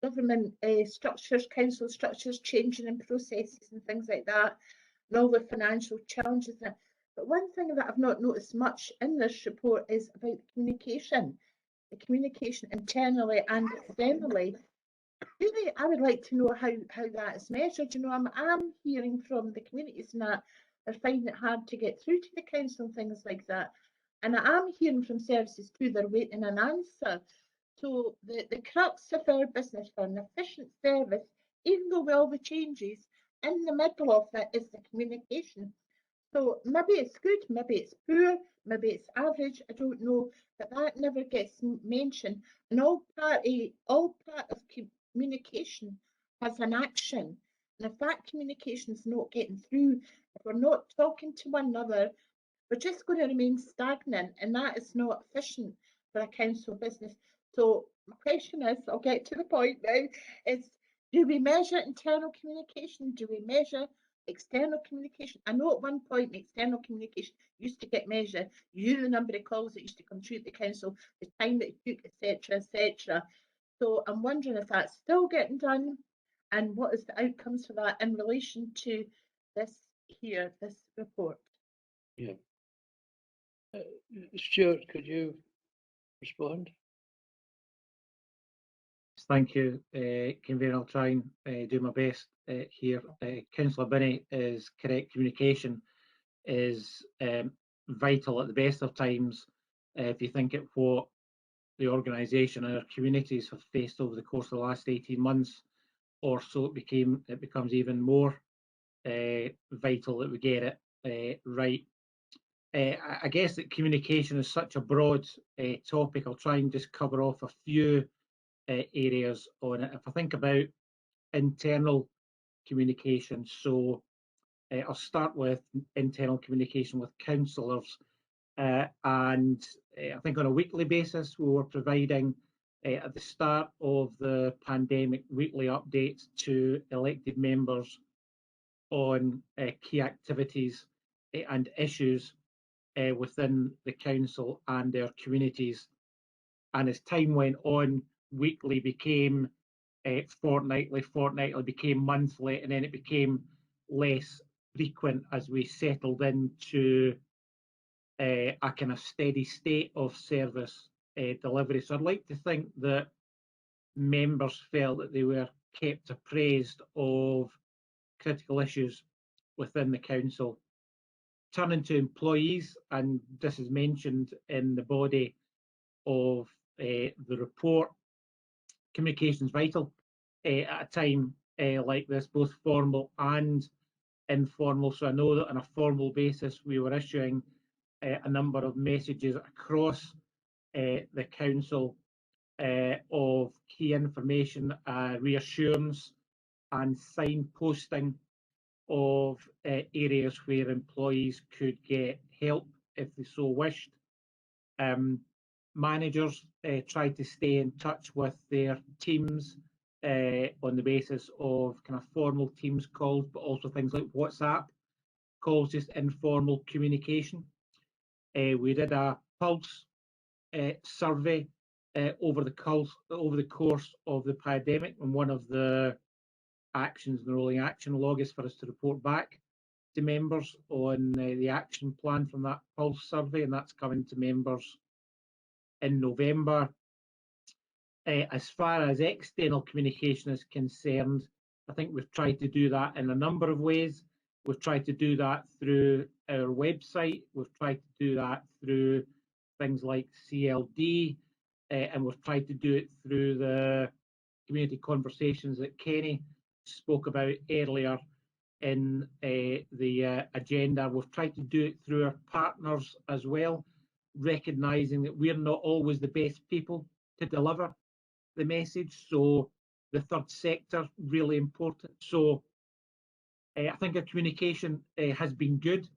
[SPEAKER 6] government structures, council structures changing in processes and things like that, and all the financial challenges. But one thing that I've not noticed much in this report is about the communication internally and externally. Really, I would like to know how that is measured. You know, I'm hearing from the communities and that they're finding it hard to get through to the council and things like that. And I'm hearing from services too, they're waiting an answer. So the crux of our business for an efficient service, even though with all the changes, in the middle of it is the communication. So maybe it's good, maybe it's poor, maybe it's average, I don't know, but that never gets mentioned. And all part of communication has an action. And if that communication is not getting through, if we're not talking to one another, we're just going to remain stagnant, and that is not efficient for a council business. So my question is, I'll get to the point now, is do we measure internal communication? Do we measure external communication? I know at one point the external communication used to get measured. You knew the number of calls that used to come through the council, the time that it took, etc., etc. So I'm wondering if that's still getting done, and what is the outcomes for that in relation to this here, this report?
[SPEAKER 1] Yeah. Stuart, could you respond?
[SPEAKER 9] Thank you, Convener. I'll try and do my best here. Councillor Binney is correct. Communication is vital at the best of times. If you think of what the organisation and our communities have faced over the course of the last 18 months or so, it becomes even more vital that we get it right. I guess that communication is such a broad topic. I'll try and just cover off a few areas on it. If I think about internal communication, so I'll start with internal communication with councillors, and I think on a weekly basis we were providing at the start of the pandemic weekly updates to elected members on key activities and issues within the council and their communities. And as time went on, weekly became fortnightly, fortnightly became monthly, and then it became less frequent as we settled into a kind of steady state of service delivery. So I'd like to think that members felt that they were kept appraised of critical issues within the council. Turning to employees, and this is mentioned in the body of the report, communication is vital at a time like this, both formal and informal. So I know that on a formal basis we were issuing a number of messages across the council of key information, reassurance and signposting of areas where employees could get help if they so wished. Managers tried to stay in touch with their teams on the basis of kind of formal Teams calls, but also things like WhatsApp calls, just informal communication. We did a pulse survey over the course of the pandemic, and one of the actions in the rolling action log is for us to report back to members on the action plan from that pulse survey, and that's coming to members in November. As far as external communication is concerned, I think we've tried to do that in a number of ways. We've tried to do that through our website, we've tried to do that through things like CLD, and we've tried to do it through the community conversations that Kenny spoke about earlier in the agenda. We've tried to do it through our partners as well, recognising that we're not always the best people to deliver the message. So the third sector, really important. So I think our communication has been good.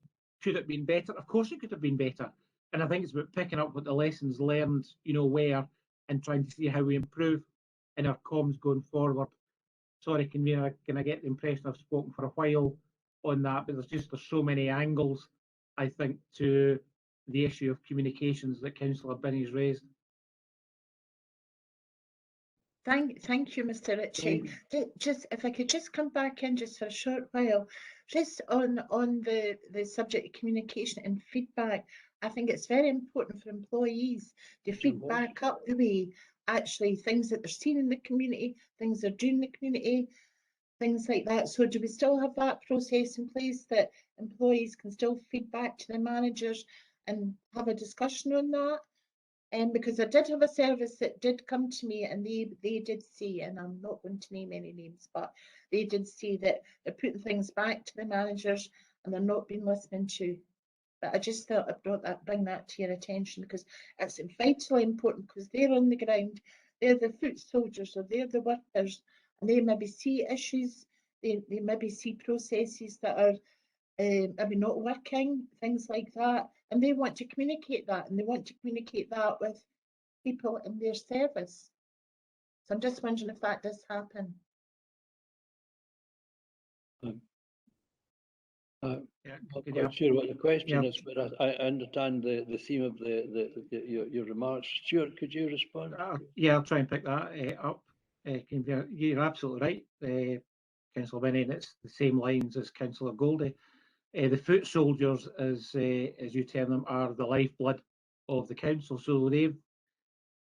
[SPEAKER 9] Could it have been better? Of course it could have been better. And I think it's about picking up what the lessons learned, were, and trying to see how we improve in our comms going forward. Sorry, can I get the impression I've spoken for a while on that, but there's so many angles, I think, to the issue of communications that Councillor Binney's raised.
[SPEAKER 6] Thank you, Mr. Ritchie. Just if I could just come back in just for a short while, just on the subject of communication and feedback. I think it's very important for employees to feed back up the way, actually, things that they're seeing in the community, things they're doing in the community, things like that. So do we still have that process in place that employees can still feed back to the managers and have a discussion on that? Because I did have a service that did come to me, and they did see, and I'm not going to name any names, but they did see that they're putting things back to the managers and they're not being listened to. But I just felt I bring that to your attention because it's vitally important, because they're on the ground, they're the foot soldiers, or they're the workers, and they maybe see issues, they maybe see processes that are maybe not working, things like that, and they want to communicate that, and they want to communicate that with people in their service. So I'm just wondering if that does happen.
[SPEAKER 1] I'm not quite sure what the question is, but I understand the theme of your remarks. Stuart, could you respond?
[SPEAKER 9] Yeah, I'll try and pick that up. You're absolutely right, Councillor Winnie, and it's the same lines as Councillor Goldie. The foot soldiers, as you term them, are the lifeblood of the council, so they've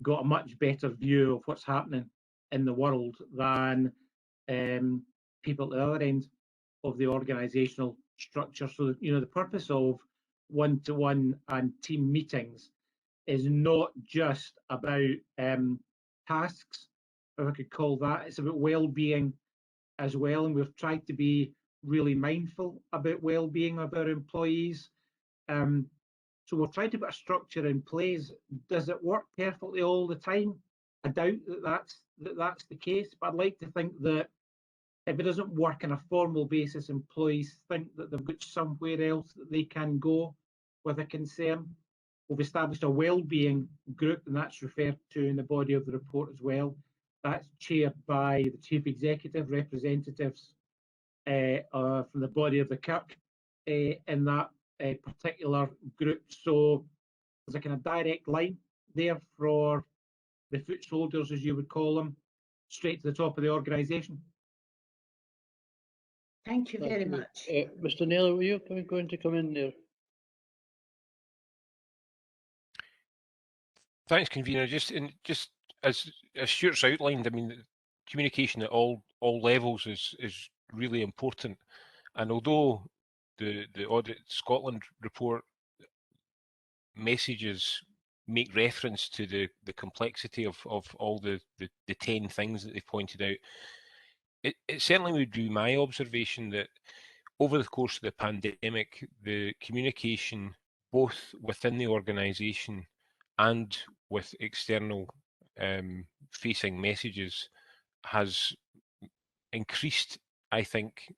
[SPEAKER 9] got a much better view of what's happening in the world than people at the other end of the organisational structure. So, you know, the purpose of one-to-one and team meetings is not just about tasks, if I could call that. It's about well-being as well, and we've tried to be really mindful about well-being of our employees. So we're trying to put a structure in place. Does it work perfectly all the time? I doubt that's the case, but I'd like to think that if it doesn't work on a formal basis, employees think that they've got somewhere else that they can go with a concern. We've established a well-being group, and that's referred to in the body of the report as well. That's chaired by the Chief Executive, representatives from the body of the Kirk in that particular group. So there's a kind of direct line there for the foot soldiers, as you would call them, straight to the top of the organisation.
[SPEAKER 6] Thank you very much.
[SPEAKER 1] Mr. Naylor, were you going to come in there?
[SPEAKER 4] Thanks, convener. Just as Stuart's outlined, I mean, communication at all levels is really important. And although the Audit Scotland report messages make reference to the complexity of all the 10 things that they've pointed out, it certainly would be my observation that over the course of the pandemic, the communication both within the organisation and with external facing messages has increased, I think,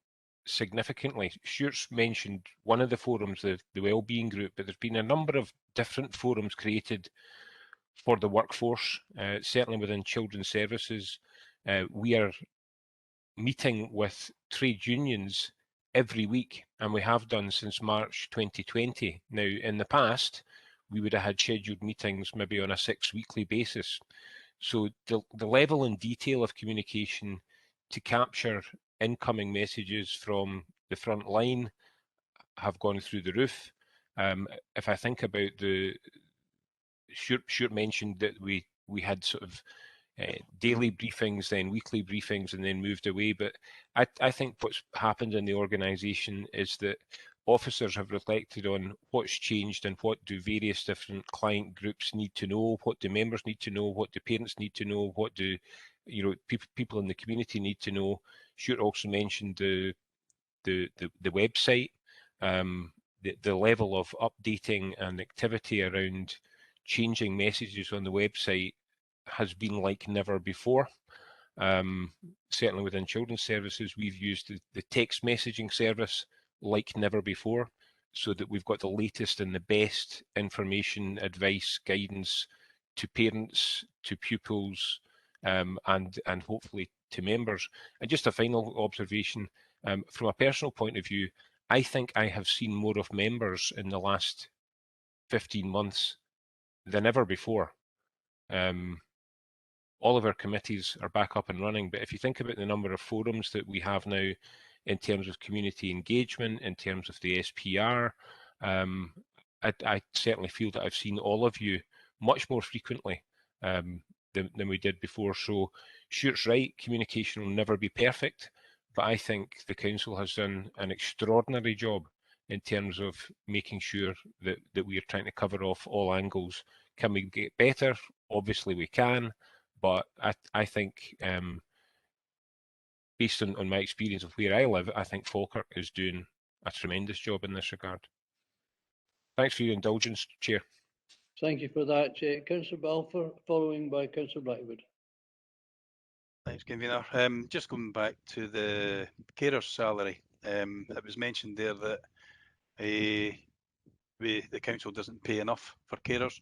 [SPEAKER 4] significantly. Stuart's mentioned one of the forums, the wellbeing group, but there's been a number of different forums created for the workforce, certainly within children's services. We are meeting with trade unions every week, and we have done since March 2020. Now, in the past, we would have had scheduled meetings maybe on a 6-weekly basis. So the level and detail of communication to capture incoming messages from the front line have gone through the roof. If I think about Stuart mentioned that we had sort of daily briefings, then weekly briefings, and then moved away. But I think what's happened in the organisation is that officers have reflected on what's changed and what do various different client groups need to know, what do members need to know, what do parents need to know, what do people in the community need to know. Stuart also mentioned the website, the level of updating and activity around changing messages on the website has been like never before. Certainly within children's services, we've used the text messaging service like never before, so that we've got the latest and the best information, advice, guidance to parents, to pupils, and hopefully to members. And just a final observation, from a personal point of view, I think I have seen more of members in the last 15 months than ever before. All of our committees are back up and running, but if you think about the number of forums that we have now in terms of community engagement, in terms of the SPR, I certainly feel that I've seen all of you much more frequently than we did before. So Stuart's right, communication will never be perfect, but I think the council has done an extraordinary job in terms of making sure that we are trying to cover off all angles. Can we get better? Obviously we can, but I think based on my experience of where I live, I think Falkirk is doing tremendous job in this regard. Thanks for your indulgence, Chair.
[SPEAKER 1] Thank you for that, Councillor Balfour, following by Councillor Blackwood.
[SPEAKER 7] Thanks, Convener. Just going back to the carer's salary, it was mentioned there that the council doesn't pay enough for carers.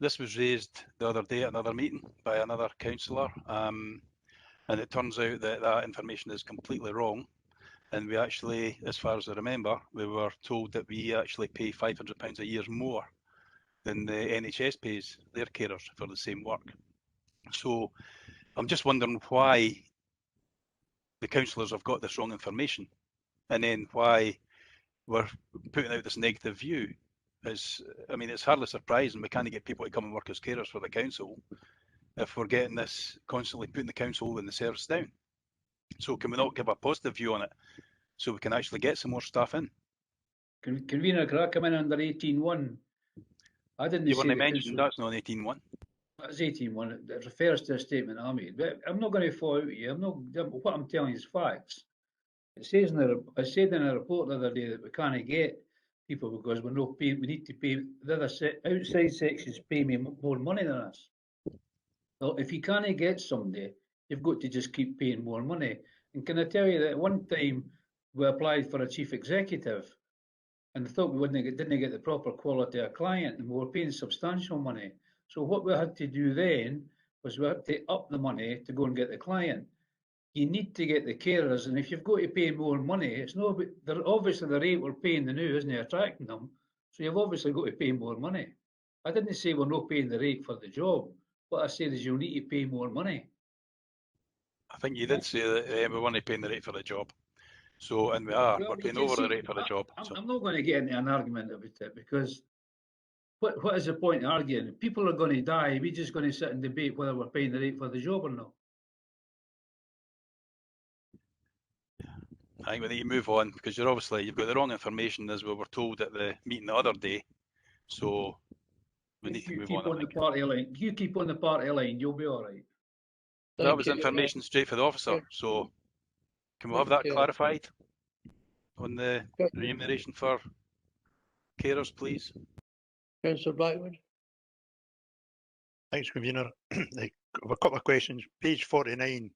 [SPEAKER 7] This was raised the other day at another meeting by another councillor, and it turns out that that information is completely wrong. And we actually, as far as I remember, we were told that we actually pay £500 a year more than the NHS pays their carers for the same work. So I'm just wondering why the councillors have got this wrong information, and then why we're putting out this negative view. I mean, it's hardly surprising we can't get people to come and work as carers for the council if we're getting this constantly putting the council and the service down. So can we not give a positive view on it so we can actually get some more staff in?
[SPEAKER 14] Convener, could I come in under 18.1? I didn't
[SPEAKER 7] You
[SPEAKER 14] say
[SPEAKER 7] weren't
[SPEAKER 14] the
[SPEAKER 7] mentioned,
[SPEAKER 14] council.
[SPEAKER 7] that's not 18.1.
[SPEAKER 14] That's 18.1. It refers to a statement I made. But I'm not going to fall out with you. What I'm telling you is facts. It says I said in a report the other day that we can't get people because we're not paying. We need to pay the other outside sections pay me more money than us. Well, if you can't get somebody, you've got to just keep paying more money. And can I tell you that at one time we applied for a chief executive, and I thought we didn't get the proper quality of client, and we were paying substantial money. So what we had to do then was we had to up the money to go and get the client. You need to get the carers, and if you've got to pay more money, it's not. Obviously the rate we're paying the new isn't attracting them, so you've obviously got to pay more money. I didn't say we're not paying the rate for the job. What I said is you need to pay more money.
[SPEAKER 7] I think you did say that we weren't paying the rate for the job. So, and we are.
[SPEAKER 14] Well,
[SPEAKER 7] We're paying over the rate for the job.
[SPEAKER 14] I'm not going to get into an argument about it because what is the point of arguing? People are going to die. We're just going to sit and debate whether we're paying the rate for the job or not.
[SPEAKER 7] I think we need to move on because you've got the wrong information as we were told at the meeting the other day. So we need to move on.
[SPEAKER 14] On the party line. You keep on the party line, you'll be all right.
[SPEAKER 7] That was information straight for the officer. So can we have that clarified on the remuneration for carers, please?
[SPEAKER 1] Councillor Blackwood.
[SPEAKER 12] Thanks, Convener. I have a couple of questions. Page 49,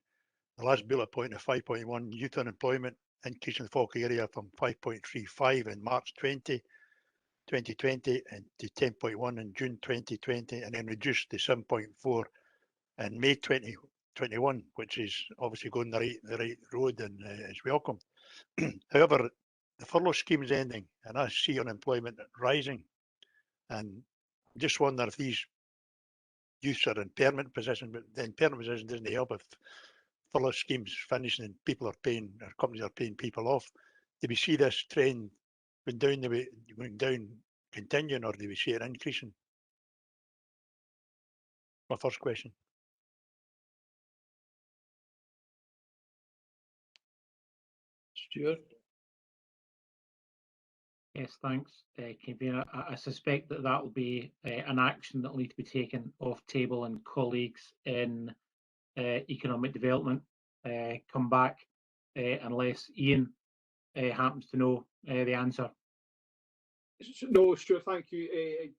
[SPEAKER 12] the last bullet point of 5.1, youth unemployment increase in the Falkirk area from 5.35 in March 2020 and to 10.1 in June 2020, and then reduced to 7.4 in May 2021, which is obviously going the right road and is welcome. However, the furlough scheme is ending, and I see unemployment rising, and just wonder if these youths are in permanent position, but the permanent position doesn't help if furlough schemes finishing and people are paying, or companies are paying people off. Do we see this trend going down, continuing, or do we see it increasing? My first question.
[SPEAKER 1] Stuart.
[SPEAKER 9] Yes, thanks, Convener. I suspect that will be an action that will need to be taken off table, and colleagues in economic development come back unless Ian happens to know the answer.
[SPEAKER 8] No, Stuart, thank you,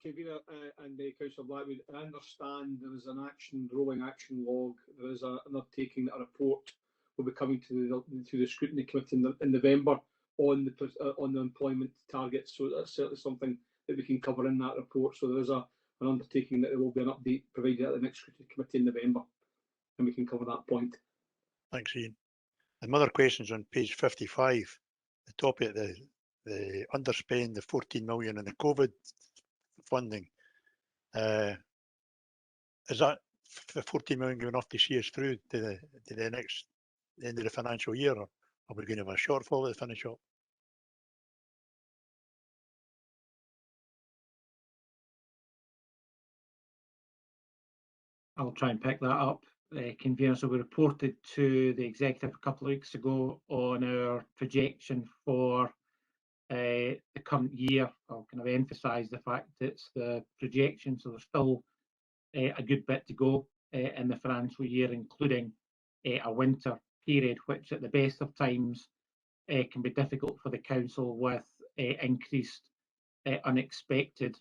[SPEAKER 8] Convener and Councillor Blackwood. I understand there is an rolling action log. There is an undertaking that a report will be coming to the Scrutiny Committee in November on the employment targets. So that's certainly something that we can cover in that report. So there is an undertaking that there will be an update provided at the next Scrutiny Committee in November, and we can cover that point.
[SPEAKER 12] Thanks, Ian. And my other questions on page 55, the topic, the underspend, the 14 million in the COVID funding. Is that 14 million going enough to see us through to the next end of the financial year, or are we going to have a shortfall at the finish up?
[SPEAKER 9] I'll try and pick that up. Convener, so we reported to the executive a couple of weeks ago on our projection for the current year. I'll kind of emphasise the fact it's the projection, so there's still a good bit to go in the financial year, including a winter period, which at the best of times can be difficult for the council with increased unexpected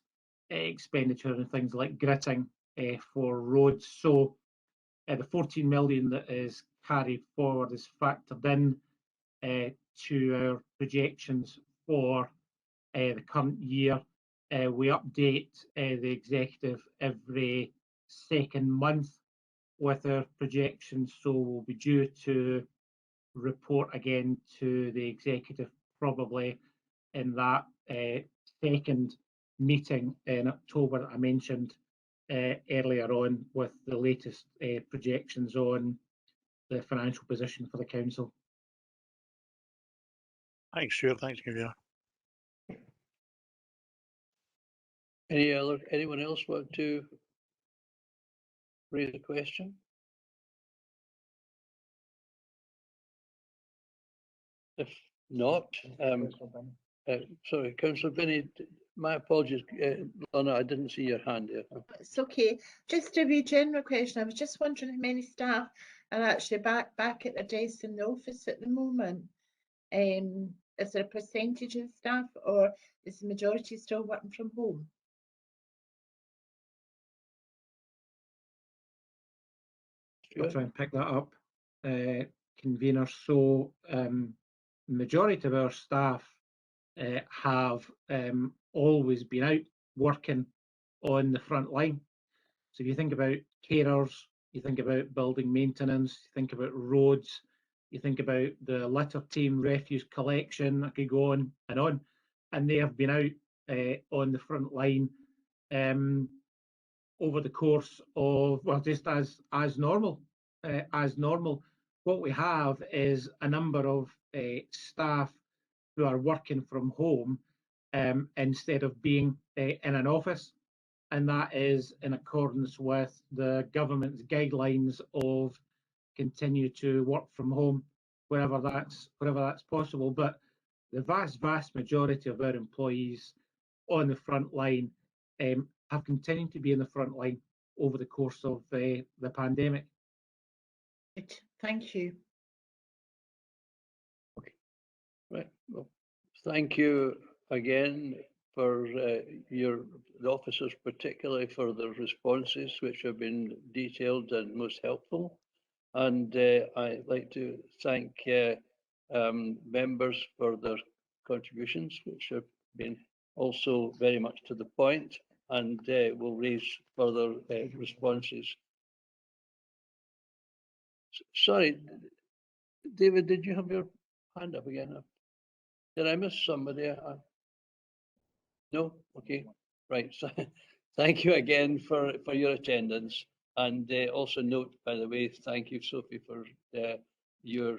[SPEAKER 9] expenditure and things like gritting for roads. So the 14 million that is carried forward is factored in to our projections for the current year. We update the executive every second month with our projections, so we'll be due to report again to the executive probably in that second meeting in October that I mentioned earlier on, with the latest projections on the financial position for the council.
[SPEAKER 12] Thanks, Stuart. Thanks, Convener.
[SPEAKER 1] Anyone else want to raise a question? If not, sorry, Councillor Binney, my apologies, Lorna, I didn't see your hand there.
[SPEAKER 6] It's okay. Just a wee general question. I was just wondering how many staff are actually back at their desks in the office at the moment. Is there a percentage of staff, or is the majority still working from home?
[SPEAKER 9] I'll try and pick that up, Convener. So majority of our staff have always been out working on the front line. So if you think about carers, you think about building maintenance, you think about roads, you think about the litter team, refuse collection, I could go on, and they have been out on the front line over the course of, well, just as normal. What we have is a number of staff who are working from home instead of being in an office, and that is in accordance with the government's guidelines of continue to work from home wherever that's possible. But the vast majority of our employees on the front line have continued to be in the front line over the course of the pandemic.
[SPEAKER 6] Good. Thank you.
[SPEAKER 1] Okay. Right. Well, thank you again for the officers, particularly for their responses, which have been detailed and most helpful. And I'd like to thank members for their contributions, which have been also very much to the point, and will raise further responses. Sorry, David, did you have your hand up again? Did I miss somebody? No? Okay, right. So thank you again for your attendance. And also note, by the way, thank you, Sophie, for your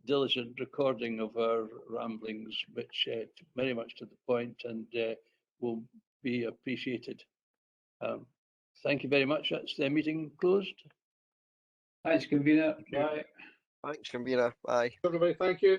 [SPEAKER 1] diligent recording of our ramblings, which very much to the point and will be appreciated. Thank you very much. That's the meeting closed.
[SPEAKER 14] Thanks, Convener. Bye.
[SPEAKER 10] Thanks, Convener. Bye.
[SPEAKER 8] Everybody, thank you.